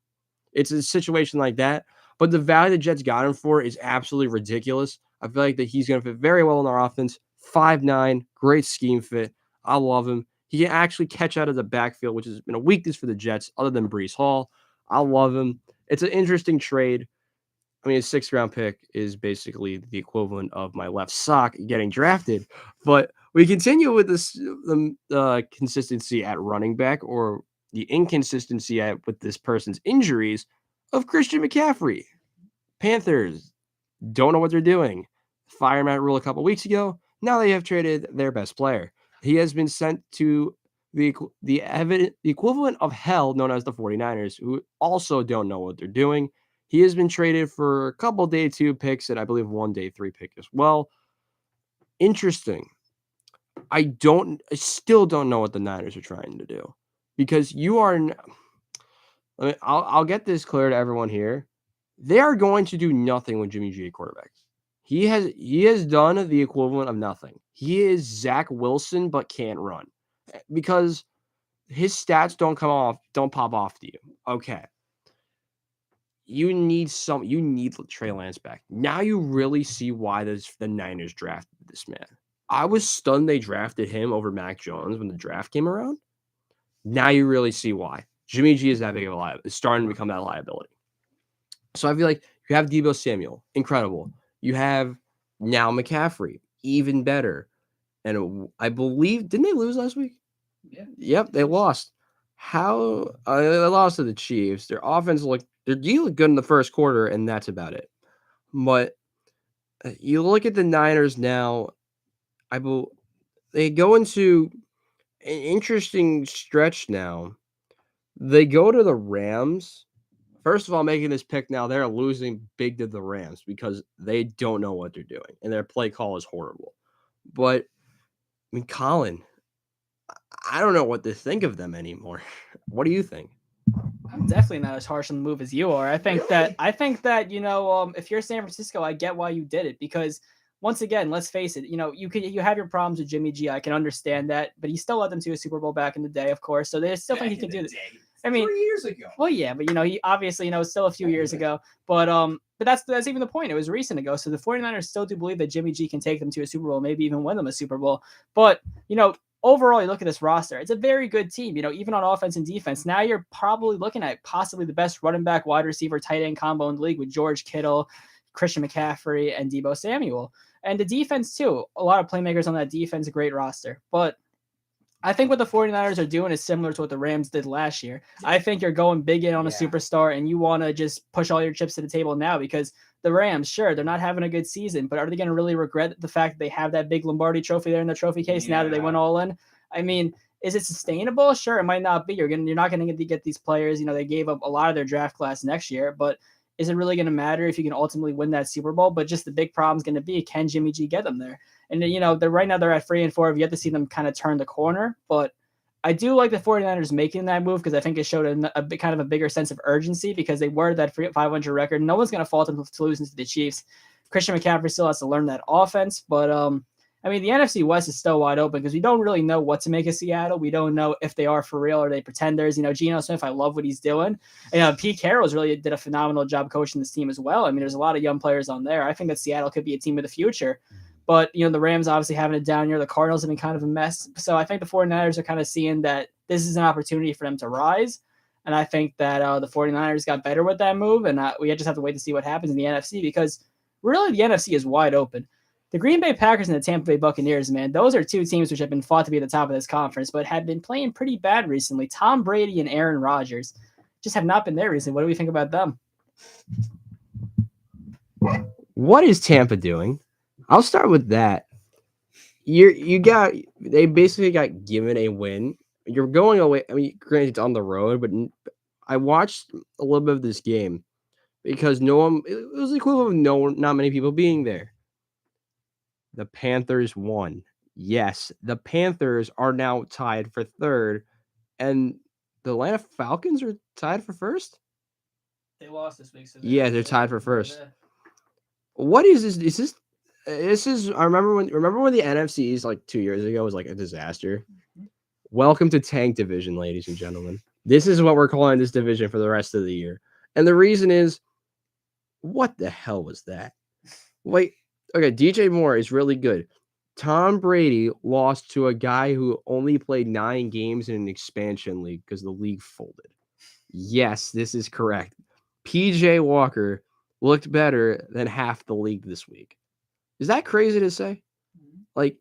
It's a situation like that. But the value the Jets got him for is absolutely ridiculous. I feel like that he's going to fit very well in our offense. 5'9", great scheme fit. I love him. He can actually catch out of the backfield, which has been a weakness for the Jets other than Breece Hall. I love him. It's an interesting trade. I mean, a 6th round pick is basically the equivalent of my left sock getting drafted. But we continue with the consistency at running back, or the inconsistency with this person's injuries, of Christian McCaffrey. Panthers don't know what they're doing. Fire him out rule a couple weeks ago. Now they have traded their best player. He has been sent to the equivalent of hell, known as the 49ers, who also don't know what they're doing. He has been traded for a couple day 2 picks and I believe 1 day 3 pick as well. Interesting. I still don't know what the Niners are trying to do, because I'll get this clear to everyone here. They are going to do nothing with Jimmy G at quarterback. He has done the equivalent of nothing. He is Zach Wilson, but can't run, because his stats don't pop off to you. Okay. You need Trey Lance back. Now you really see why the Niners drafted this man. I was stunned they drafted him over Mac Jones when the draft came around. Now you really see why. Jimmy G is that big of a liability. It's starting to become that liability. So I feel like you have Deebo Samuel, incredible. You have now McCaffrey, even better. And I believe, didn't they lose last week? Yeah. Yep, they lost. They lost to the Chiefs. Their offense looked good in the first quarter, and that's about it. But you look at the Niners now, they go into an interesting stretch now. They go to the Rams. First of all, making this pick now, they're losing big to the Rams because they don't know what they're doing, and their play call is horrible. But, I mean, Colin, I don't know what to think of them anymore. What do you think? I'm definitely not as harsh on the move as you are. I think that if you're San Francisco, I get why you did it, because once again, let's face it, you have your problems with Jimmy G. I can understand that, but he still led them to a Super Bowl back in the day, of course. So they still think he can do this. I mean, 3 years ago. Well, yeah, but he obviously, it's still a few years ago. But that's even the point. It was recent ago. So the 49ers still do believe that Jimmy G can take them to a Super Bowl, maybe even win them a Super Bowl. But, overall, you look at this roster, it's a very good team, even on offense and defense. Now you're probably looking at possibly the best running back, wide receiver, tight end combo in the league with George Kittle, Christian McCaffrey, and Deebo Samuel. And the defense, too. A lot of playmakers on that defense, a great roster. But I think what the 49ers are doing is similar to what the Rams did last year. I think you're going big in on a superstar and you want to just push all your chips to the table now because the Rams, sure, they're not having a good season, but are they going to really regret the fact that they have that big Lombardi trophy there in the trophy case now that they went all in? I mean, is it sustainable? Sure, it might not be. You're not going to get these players. They gave up a lot of their draft class next year, but is it really going to matter if you can ultimately win that Super Bowl? But just the big problem is going to be, can Jimmy G get them there? And, they're right now they're at 3-4. I've yet to see them kind of turn the corner. But I do like the 49ers making that move because I think it showed a kind of a bigger sense of urgency because they were that 500 record. No one's going to fault them for losing to the Chiefs. Christian McCaffrey still has to learn that offense. But, the NFC West is still wide open because we don't really know what to make of Seattle. We don't know if they are for real or they pretenders. Geno Smith, I love what he's doing. Pete Carroll's really did a phenomenal job coaching this team as well. There's a lot of young players on there. I think that Seattle could be a team of the future. But, the Rams obviously having it down year. The Cardinals have been kind of a mess. So I think the 49ers are kind of seeing that this is an opportunity for them to rise. And I think that the 49ers got better with that move. And we just have to wait to see what happens in the NFC because really the NFC is wide open. The Green Bay Packers and the Tampa Bay Buccaneers, man, those are two teams which have been fought to be at the top of this conference, but have been playing pretty bad recently. Tom Brady and Aaron Rodgers just have not been there recently. What do we think about them? What is Tampa doing? I'll start with that. They basically got given a win. You're going away. Granted, it's on the road, but I watched a little bit of this game because it was the equivalent of not many people being there. The Panthers won. Yes, the Panthers are now tied for third, and the Atlanta Falcons are tied for first. They lost this week. So they're tied for first. What is this? This is. I remember when the NFCs like 2 years ago was like a disaster. Mm-hmm. Welcome to Tank Division, ladies and gentlemen. This is what we're calling this division for the rest of the year, and the reason is, what the hell was that? Wait. Okay, DJ Moore is really good. Tom Brady lost to a guy who only played 9 games in an expansion league because the league folded. Yes, this is correct. PJ Walker looked better than half the league this week. Is that crazy to say? Like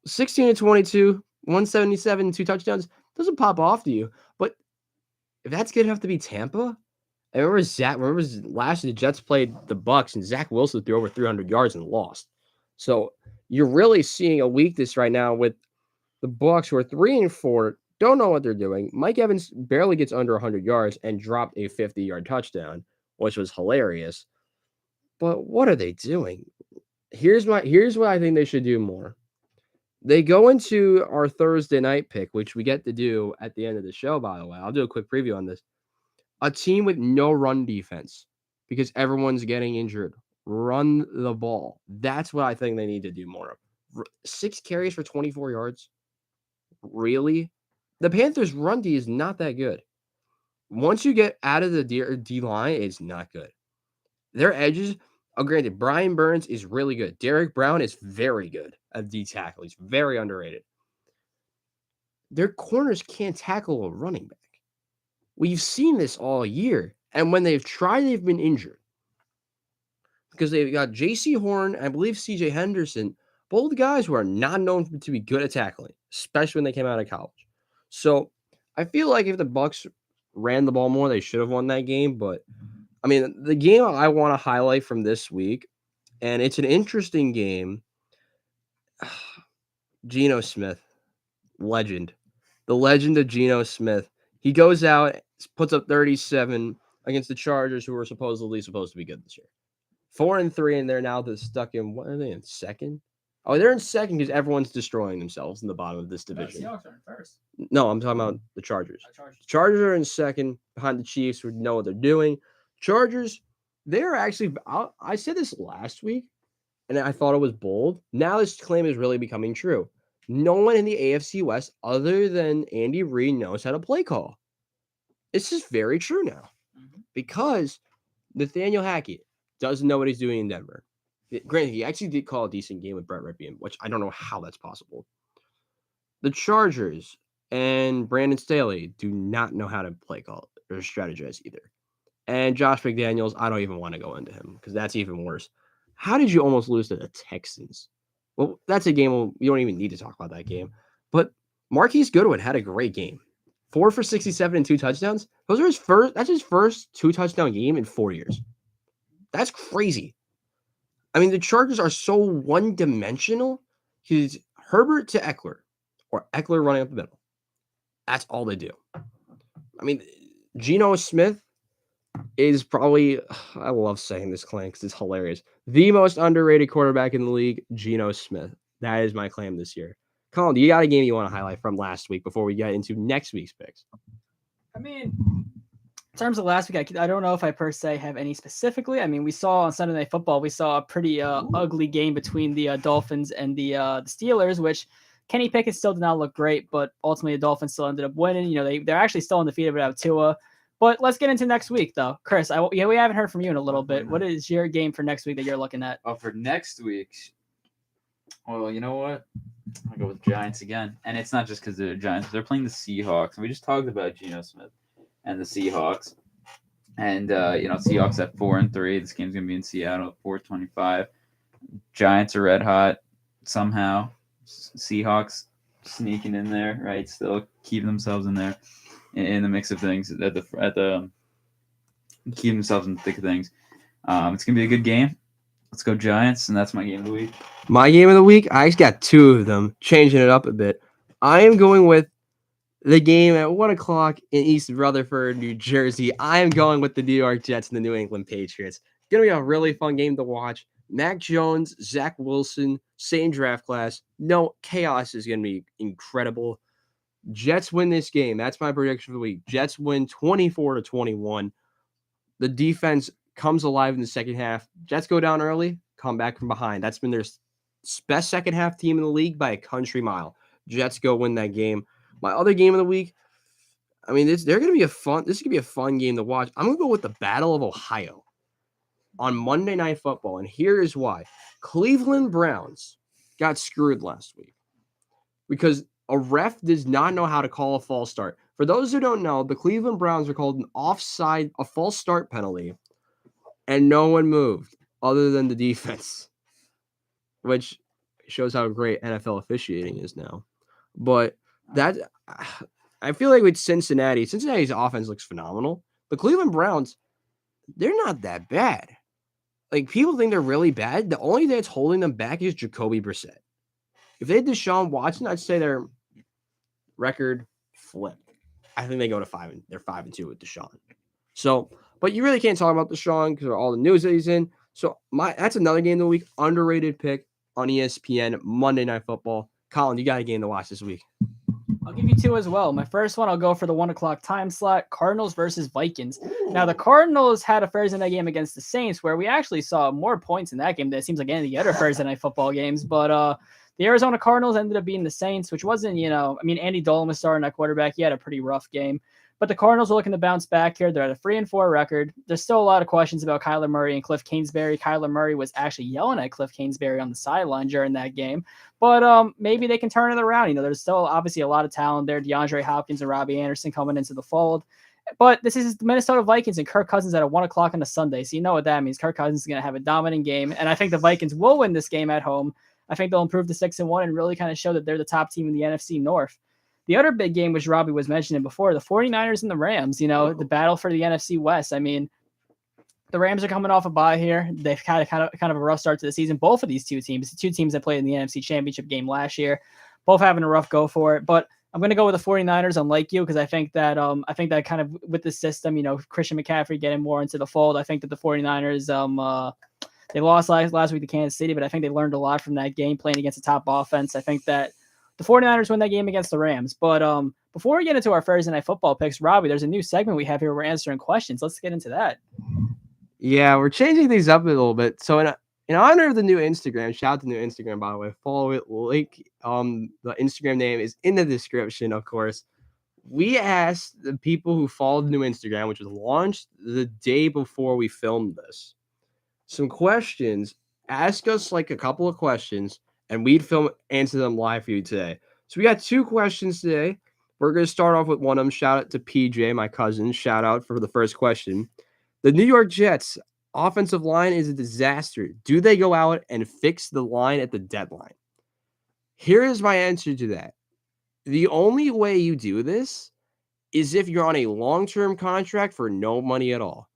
16-22, 177, 2 touchdowns doesn't pop off to you. But if that's good enough to be Tampa, I remember last year the Jets played the Bucks and Zach Wilson threw over 300 yards and lost. So you're really seeing a weakness right now with the Bucks, who are 3-4, don't know what they're doing. Mike Evans barely gets under 100 yards and dropped a 50-yard touchdown, which was hilarious. But what are they doing? Here's what I think they should do more. They go into our Thursday night pick, which we get to do at the end of the show, by the way. I'll do a quick preview on this. A team with no run defense because everyone's getting injured. Run the ball. That's what I think they need to do more of. 6 carries for 24 yards. Really? The Panthers' run D is not that good. Once you get out of the D line, it's not good. Their edges, granted, Brian Burns is really good. Derek Brown is very good at D tackle. He's very underrated. Their corners can't tackle a running back. We've seen this all year. And when they've tried, they've been injured. Because they've got J.C. Horn, and I believe C.J. Henderson, both guys who are not known to be good at tackling, especially when they came out of college. So I feel like if the Bucs ran the ball more, they should have won that game. But, the game I want to highlight from this week, and it's an interesting game, Geno Smith, legend. The legend of Geno Smith. He goes out, puts up 37 against the Chargers, who were supposed to be good this year. 4-3, and they're now stuck in, what are they in, second? Oh, they're in second because everyone's destroying themselves in the bottom of this division. Seahawks are in first. No, I'm talking about the Chargers. Chargers are in second behind the Chiefs, who know what they're doing. Chargers, they're actually, I said this last week, and I thought it was bold. Now this claim is really becoming true. No one in the AFC West other than Andy Reid knows how to play call. This is very true now because Nathaniel Hackett doesn't know what he's doing in Denver. Granted, he actually did call a decent game with Brett Rypien, which I don't know how that's possible. The Chargers and Brandon Staley do not know how to play call or strategize either. And Josh McDaniels, I don't even want to go into him because that's even worse. How did you almost lose to the Texans? Well, that's a game you don't even need to talk about that game. But Marquise Goodwin had a great game. 4 for 67 and 2 touchdowns. Those are his first. That's his first 2-touchdown game in 4 years. That's crazy. I mean, the Chargers are so one-dimensional. He's Herbert to Eckler, or Eckler running up the middle. That's all they do. I mean, Geno Smith is probably, I love saying this claim because it's hilarious, the most underrated quarterback in the league, Geno Smith. That is my claim this year. Colin, do you got a game you want to highlight from last week before we get into next week's picks? I mean, in terms of last week, I don't know if I per se have any specifically. I mean, we saw on Sunday Night Football, we saw a pretty ugly game between the Dolphins and the Steelers, which Kenny Pickett still did not look great, but ultimately the Dolphins still ended up winning. You know, they're actually still undefeated without Tua. But let's get into next week, though. Chris, we haven't heard from you in a little bit. What is your game for next week that you're looking at? Oh, for next week, well, you know what? I'll go with Giants again. And it's not just because they're Giants. They're playing the Seahawks. And we just talked about Geno Smith and the Seahawks. And, Seahawks at 4-3. This game's going to be in Seattle at 4:25. Giants are red hot somehow. Seahawks sneaking in there, right? Still keeping themselves in there in the mix of things keeping themselves in the thick of things. It's going to be a good game. Let's go Giants, and that's my game of the week. My game of the week, I just got 2 of them, changing it up a bit. I am going with the game at 1 o'clock in East Rutherford, New Jersey. I am going with the New York Jets and the New England Patriots. It's going to be a really fun game to watch. Mac Jones, Zach Wilson, same draft class. No, chaos is going to be incredible. Jets win this game. That's my prediction for the week. Jets win 24-21. The defense comes alive in the second half. Jets go down early, come back from behind. That's been their best second half team in the league by a country mile. Jets go win that game. My other game of the week, I mean, this is going to be a fun game to watch. I'm going to go with the Battle of Ohio on Monday Night Football, and here is why. Cleveland Browns got screwed last week because a ref does not know how to call a false start. For those who don't know, the Cleveland Browns are called a false start penalty, and no one moved other than the defense, which shows how great NFL officiating is now. But I feel like with Cincinnati's offense looks phenomenal. The Cleveland Browns, they're not that bad. Like, people think they're really bad. The only thing that's holding them back is Jacoby Brissett. If they had Deshaun Watson, I'd say their record flipped. I think they go to 5 they're 5-2 with Deshaun. So, but you really can't talk about Deshaun because of all the news that he's in. So that's another game of the week. Underrated pick on ESPN Monday Night Football. Colin, you got a game to watch this week. I'll give you 2 as well. My first one, I'll go for the 1 o'clock time slot, Cardinals versus Vikings. Now, the Cardinals had a Thursday night game against the Saints where we actually saw more points in that game than it seems like any of the other Thursday night football games. But the Arizona Cardinals ended up being the Saints, which wasn't, Andy Dolan was starting at quarterback. He had a pretty rough game. But the Cardinals are looking to bounce back here. They're at a 3-4 record. There's still a lot of questions about Kyler Murray and Cliff Kingsbury. Kyler Murray was actually yelling at Cliff Kingsbury on the sideline during that game. But maybe they can turn it around. There's still obviously a lot of talent there. DeAndre Hopkins and Robbie Anderson coming into the fold. But this is the Minnesota Vikings and Kirk Cousins at 1 o'clock on a Sunday. So you know what that means. Kirk Cousins is going to have a dominant game. And I think the Vikings will win this game at home. I think they'll improve to 6-1 and really kind of show that they're the top team in the NFC North. The other big game, which Robbie was mentioning before, the 49ers and the Rams, the battle for the NFC West. I mean, the Rams are coming off a bye here. They've had kind of a rough start to the season. Both of these 2 teams, the 2 teams that played in the NFC Championship game last year, both having a rough go for it. But I'm going to go with the 49ers, unlike you, because I think that kind of with the system, Christian McCaffrey getting more into the fold, I think that the 49ers, they lost last week to Kansas City, but I think they learned a lot from that game playing against a top offense. I think that the 49ers win that game against the Rams. But before we get into our Thursday Night Football picks, Robbie, there's a new segment we have here. We're answering questions. Let's get into that. Yeah, we're changing things up a little bit. So in honor of the new Instagram, shout out to the new Instagram, by the way. Follow it. Link. The Instagram name is in the description, of course. We asked the people who followed the new Instagram, which was launched the day before we filmed this, some questions. Ask us like a couple of questions, and we'd answer them live for you today. So we got 2 questions today. We're going to start off with one of them. Shout out to PJ, my cousin. Shout out for the first question. The New York Jets offensive line is a disaster. Do they go out and fix the line at the deadline? Here is my answer to that. The only way you do this is if you're on a long-term contract for no money at all.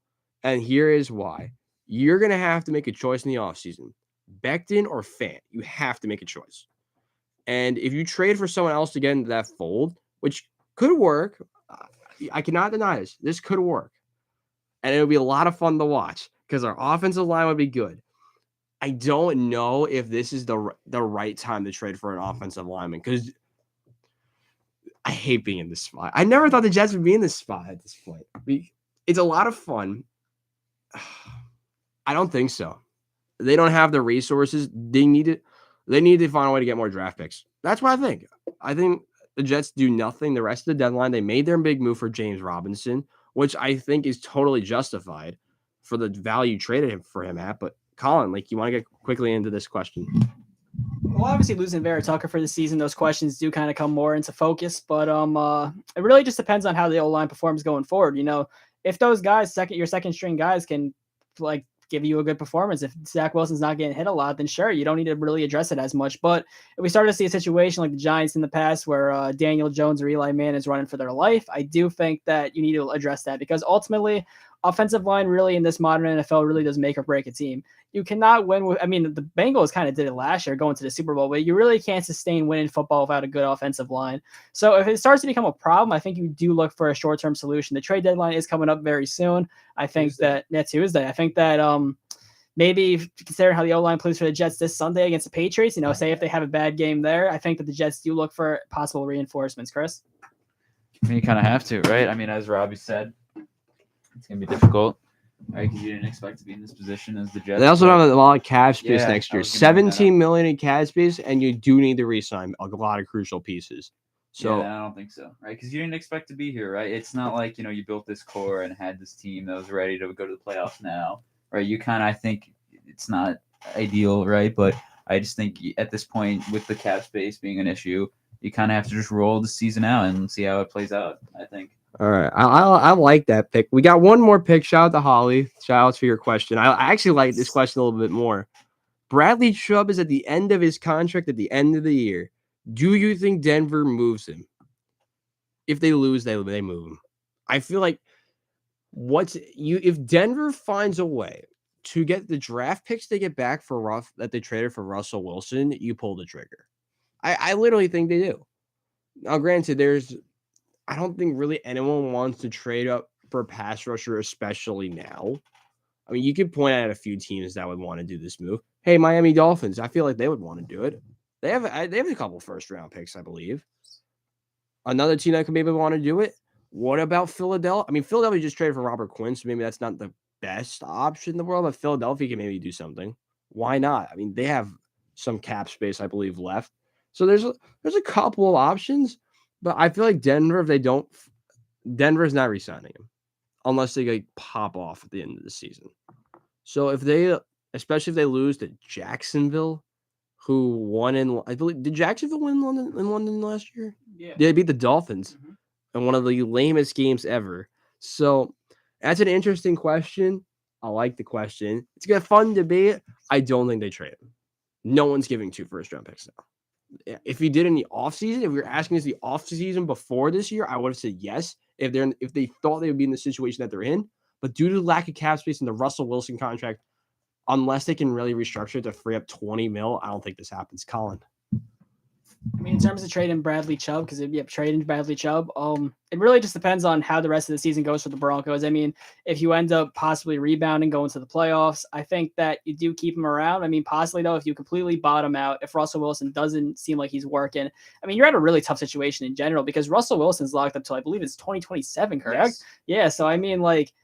And here is why. You're going to have to make a choice in the offseason. Becton or Fant, you have to make a choice. And if you trade for someone else to get into that fold, which could work, I cannot deny this. This could work. And it would be a lot of fun to watch because our offensive line would be good. I don't know if this is the right time to trade for an offensive lineman because I hate being in this spot. I never thought the Jets would be in this spot at this point. It's a lot of fun. I don't think so. They don't have the resources. They need to find a way to get more draft picks. That's what I think. I think the Jets do nothing the rest of the deadline. They made their big move for James Robinson, which I think is totally justified for the value traded for him at. But Colin, you want to get quickly into this question? Well, obviously losing Vera Tucker for the season, those questions do kind of come more into focus. But it really just depends on how the O-line performs going forward. If those guys, your second string guys, can give you a good performance. If Zach Wilson's not getting hit a lot, then sure, you don't need to really address it as much. But if we start to see a situation like the Giants in the past where Daniel Jones or Eli Manning is running for their life, I do think that you need to address that because ultimately offensive line really in this modern NFL really does make or break a team. You cannot win with, the Bengals kind of did it last year going to the Super Bowl, but you really can't sustain winning football without a good offensive line. So if it starts to become a problem, I think you do look for a short-term solution. The trade deadline is coming up very soon. I think Tuesday. I think that maybe considering how the O-line plays for the Jets this Sunday against the Patriots, say if they have a bad game there, I think that the Jets do look for possible reinforcements, Chris. You kind of have to, right? As Robbie said, it's going to be difficult. Right, because you didn't expect to be in this position as the Jets. They also have a lot of cap space next year. $17 million in cap space, and you do need to re-sign a lot of crucial pieces. So I don't think so, right? Because you didn't expect to be here, right? It's not like you built this core and had this team that was ready to go to the playoffs now, right? I think it's not ideal, right? But I just think at this point, with the cap space being an issue, you kind of have to just roll the season out and see how it plays out. I think. All right. I like that pick. We got one more pick. Shout out to Holly. Shout out for your question. I actually like this question a little bit more. Bradley Chubb is at the end of his contract at the end of the year. Do you think Denver moves him? If they lose, they move him. I feel like if Denver finds a way to get the draft picks they get back that they traded for Russell Wilson, you pull the trigger. I literally think they do. Now, granted, I don't think really anyone wants to trade up for a pass rusher, especially now. You could point out a few teams that would want to do this move. Hey, Miami Dolphins, I feel like they would want to do it. They have a couple first-round picks, I believe. Another team that could maybe want to do it. What about Philadelphia? Philadelphia just traded for Robert Quinn, so maybe that's not the best option in the world, but Philadelphia can maybe do something. Why not? They have some cap space, I believe, left. So there's a couple of options. But I feel like Denver, Denver's not re-signing him unless they pop off at the end of the season. So especially if they lose to Jacksonville, who won I believe, did Jacksonville win in London last year? Yeah. They beat the Dolphins in one of the lamest games ever. So that's an interesting question. I like the question. It's a fun debate. I don't think they trade him. No one's giving 2 first-round picks now. If he did in the offseason, if we were asking us the offseason before this year, I would have said yes. If they thought they would be in the situation that they're in, but due to the lack of cap space in the Russell Wilson contract, unless they can really restructure it to free up $20 million, I don't think this happens. Colin. In terms of trading Bradley Chubb, because trading Bradley Chubb, it really just depends on how the rest of the season goes for the Broncos. If you end up possibly rebounding, going to the playoffs, I think that you do keep him around. Possibly though, if you completely bottom out, if Russell Wilson doesn't seem like he's working, you're at a really tough situation in general because Russell Wilson's locked up till I believe it's 2027, correct? Yes. Yeah. So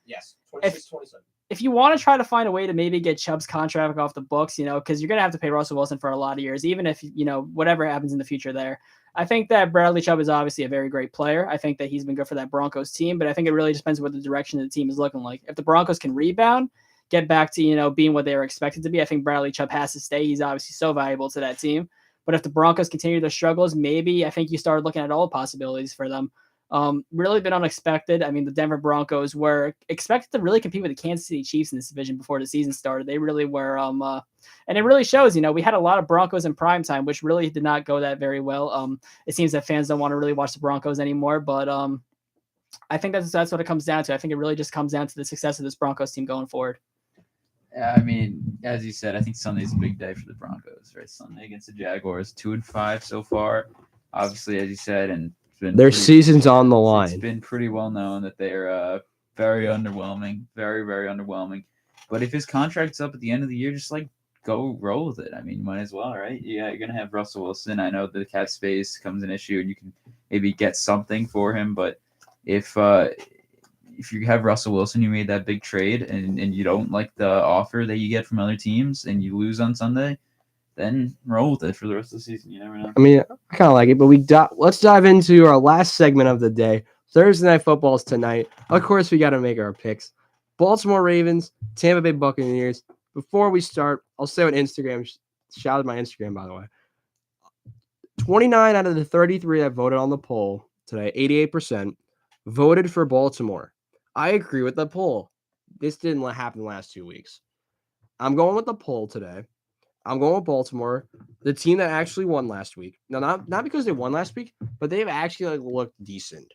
yes, 27. If you want to try to find a way to maybe get Chubb's contract off the books, because you're going to have to pay Russell Wilson for a lot of years, even if, whatever happens in the future there. I think that Bradley Chubb is obviously a very great player. I think that he's been good for that Broncos team, but I think it really depends what the direction of the team is looking like. If the Broncos can rebound, get back to, being what they were expected to be, I think Bradley Chubb has to stay. He's obviously so valuable to that team. But if the Broncos continue their struggles, maybe I think you start looking at all possibilities for them. Really been unexpected. I mean, the Denver Broncos were expected to really compete with the Kansas City Chiefs in this division before the season started. They really were, and it really shows. We had a lot of Broncos in primetime, which really did not go that very well. It seems that fans don't want to really watch the Broncos anymore, but I think that's what it comes down to. I think it really just comes down to the success of this Broncos team going forward. Yeah, I mean, as you said, I think Sunday's a big day for the Broncos, right? Sunday against the Jaguars, 2-5 so far. Obviously, as you said, and Their season's on the line. It's been pretty well known that they're very underwhelming, very, very underwhelming. But if his contract's up at the end of the year, just go roll with it. I mean, you might as well, right? Yeah, you're gonna have Russell Wilson. I know the cap space becomes an issue, and you can maybe get something for him. But if you have Russell Wilson, you made that big trade, and you don't like the offer that you get from other teams, and you lose on Sunday, then roll with it for the rest of the season. You never know. I mean, I kind of like it, but let's dive into our last segment of the day. Thursday Night Football's tonight. Of course, we got to make our picks. Baltimore Ravens, Tampa Bay Buccaneers. Before we start, I'll say on Instagram. Shout out my Instagram, by the way. 29 out of the 33 that voted on the poll today, 88%, voted for Baltimore. I agree with the poll. This didn't happen the last 2 weeks. I'm going with the poll today. I'm going with Baltimore, the team that actually won last week. No, not because they won last week, but they've actually looked decent.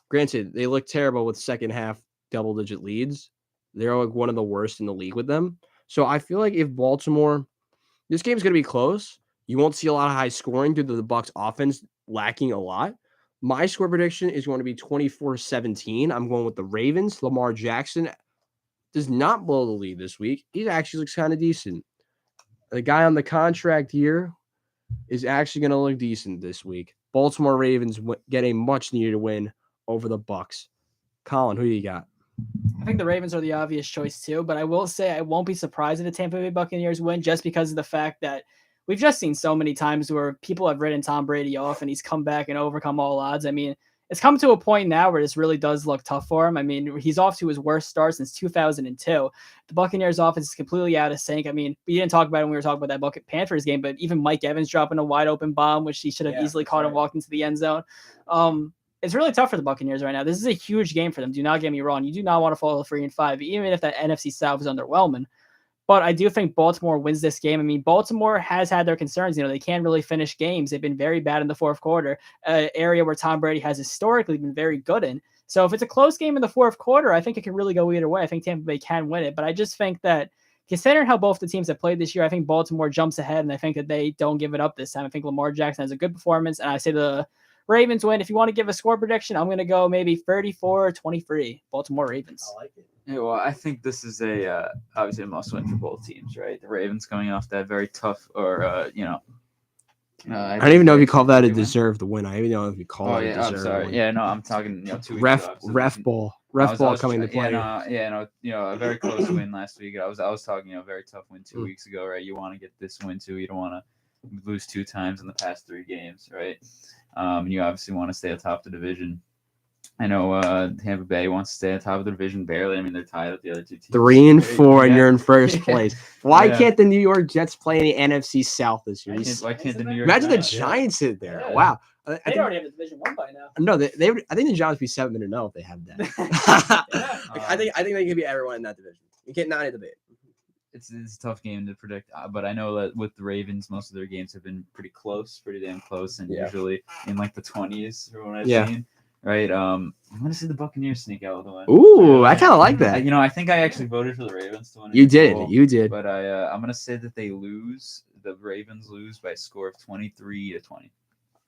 Granted, they look terrible with second half double-digit leads. They're one of the worst in the league with them. So I feel like if Baltimore, this game's going to be close. You won't see a lot of high scoring due to the Bucs offense lacking a lot. My score prediction is going to be 24-17. I'm going with the Ravens. Lamar Jackson does not blow the lead this week. He actually looks kind of decent. The guy on the contract here is actually going to look decent this week. Baltimore Ravens get a much-needed win over the Bucs. Colin, who do you got? I think the Ravens are the obvious choice too, but I will say I won't be surprised if the Tampa Bay Buccaneers win just because of the fact that we've just seen so many times where people have written Tom Brady off and he's come back and overcome all odds. I mean, it's come to a point now where this really does look tough for him. I mean, he's off to his worst start since 2002. The Buccaneers offense is completely out of sync. I mean, we didn't talk about it when we were talking about that Panthers game, but even Mike Evans dropping a wide open bomb, which he should have easily caught and walked into the end zone. It's really tough for the Buccaneers right now. This is a huge game for them. Do not get me wrong. You do not want to fall 3-5, even if that NFC South is underwhelming. But I do think Baltimore wins this game. I mean, Baltimore has had their concerns. They can't really finish games. They've been very bad in the fourth quarter, an area where Tom Brady has historically been very good in. So if it's a close game in the fourth quarter, I think it can really go either way. I think Tampa Bay can win it. But I just think that considering how both the teams have played this year, I think Baltimore jumps ahead, and I think that they don't give it up this time. I think Lamar Jackson has a good performance, and I say the Ravens win. If you want to give a score prediction, I'm going to go maybe 34-23, Baltimore Ravens. I like it. Yeah, well, I think this is obviously a must-win for both teams, right? The Ravens coming off that very tough, I don't even know if you call that a deserved win. I don't even know if you call it a deserved I'm sorry. win. Yeah, no, I'm talking 2 weeks Ref ago. ball coming to play. A very close win last week. I was talking, a very tough win 2 weeks ago, right? You want to get this win too. You don't want to lose 2 times in the past 3 games, right? You obviously want to stay atop the division. I know Tampa Bay wants to stay atop of the division barely. I mean, they're tied with the other 2 teams. 3-4, and you're in first place. Why can't the New York Jets play in the NFC South this year? Why can't the New York Imagine Giants? the Giants sit there. Yeah. Wow. They already have the division won by now. No, they would. I think the Giants would be 7-0 if they have that. I think they could be everyone in that division. You can't not debate. It's a tough game to predict, but I know that with the Ravens, most of their games have been pretty damn close, and usually in the 20s from what I've seen. Right. I'm gonna see the Buccaneers sneak out with a win. Ooh, I kind of like that. I think I actually voted for the Ravens to win. You did. But I'm gonna say that they lose. The Ravens lose by a score of 23-20.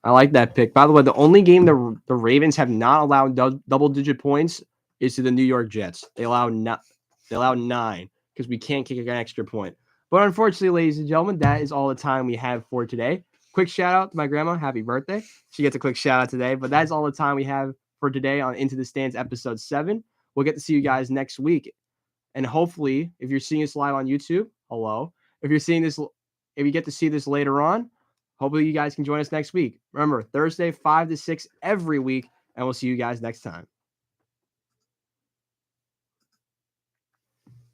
I like that pick. By the way, the only game the Ravens have not allowed double-digit points is to the New York Jets. They allow 9 because we can't kick an extra point. But unfortunately, ladies and gentlemen, that is all the time we have for today. Quick shout out to my grandma. Happy birthday. She gets a quick shout out today. But that's all the time we have for today on Into the Stands episode 7. We'll get to see you guys next week. And hopefully, if you're seeing us live on YouTube, hello. If you get to see this later on, hopefully you guys can join us next week. Remember, Thursday, 5 to 6 every week. And we'll see you guys next time.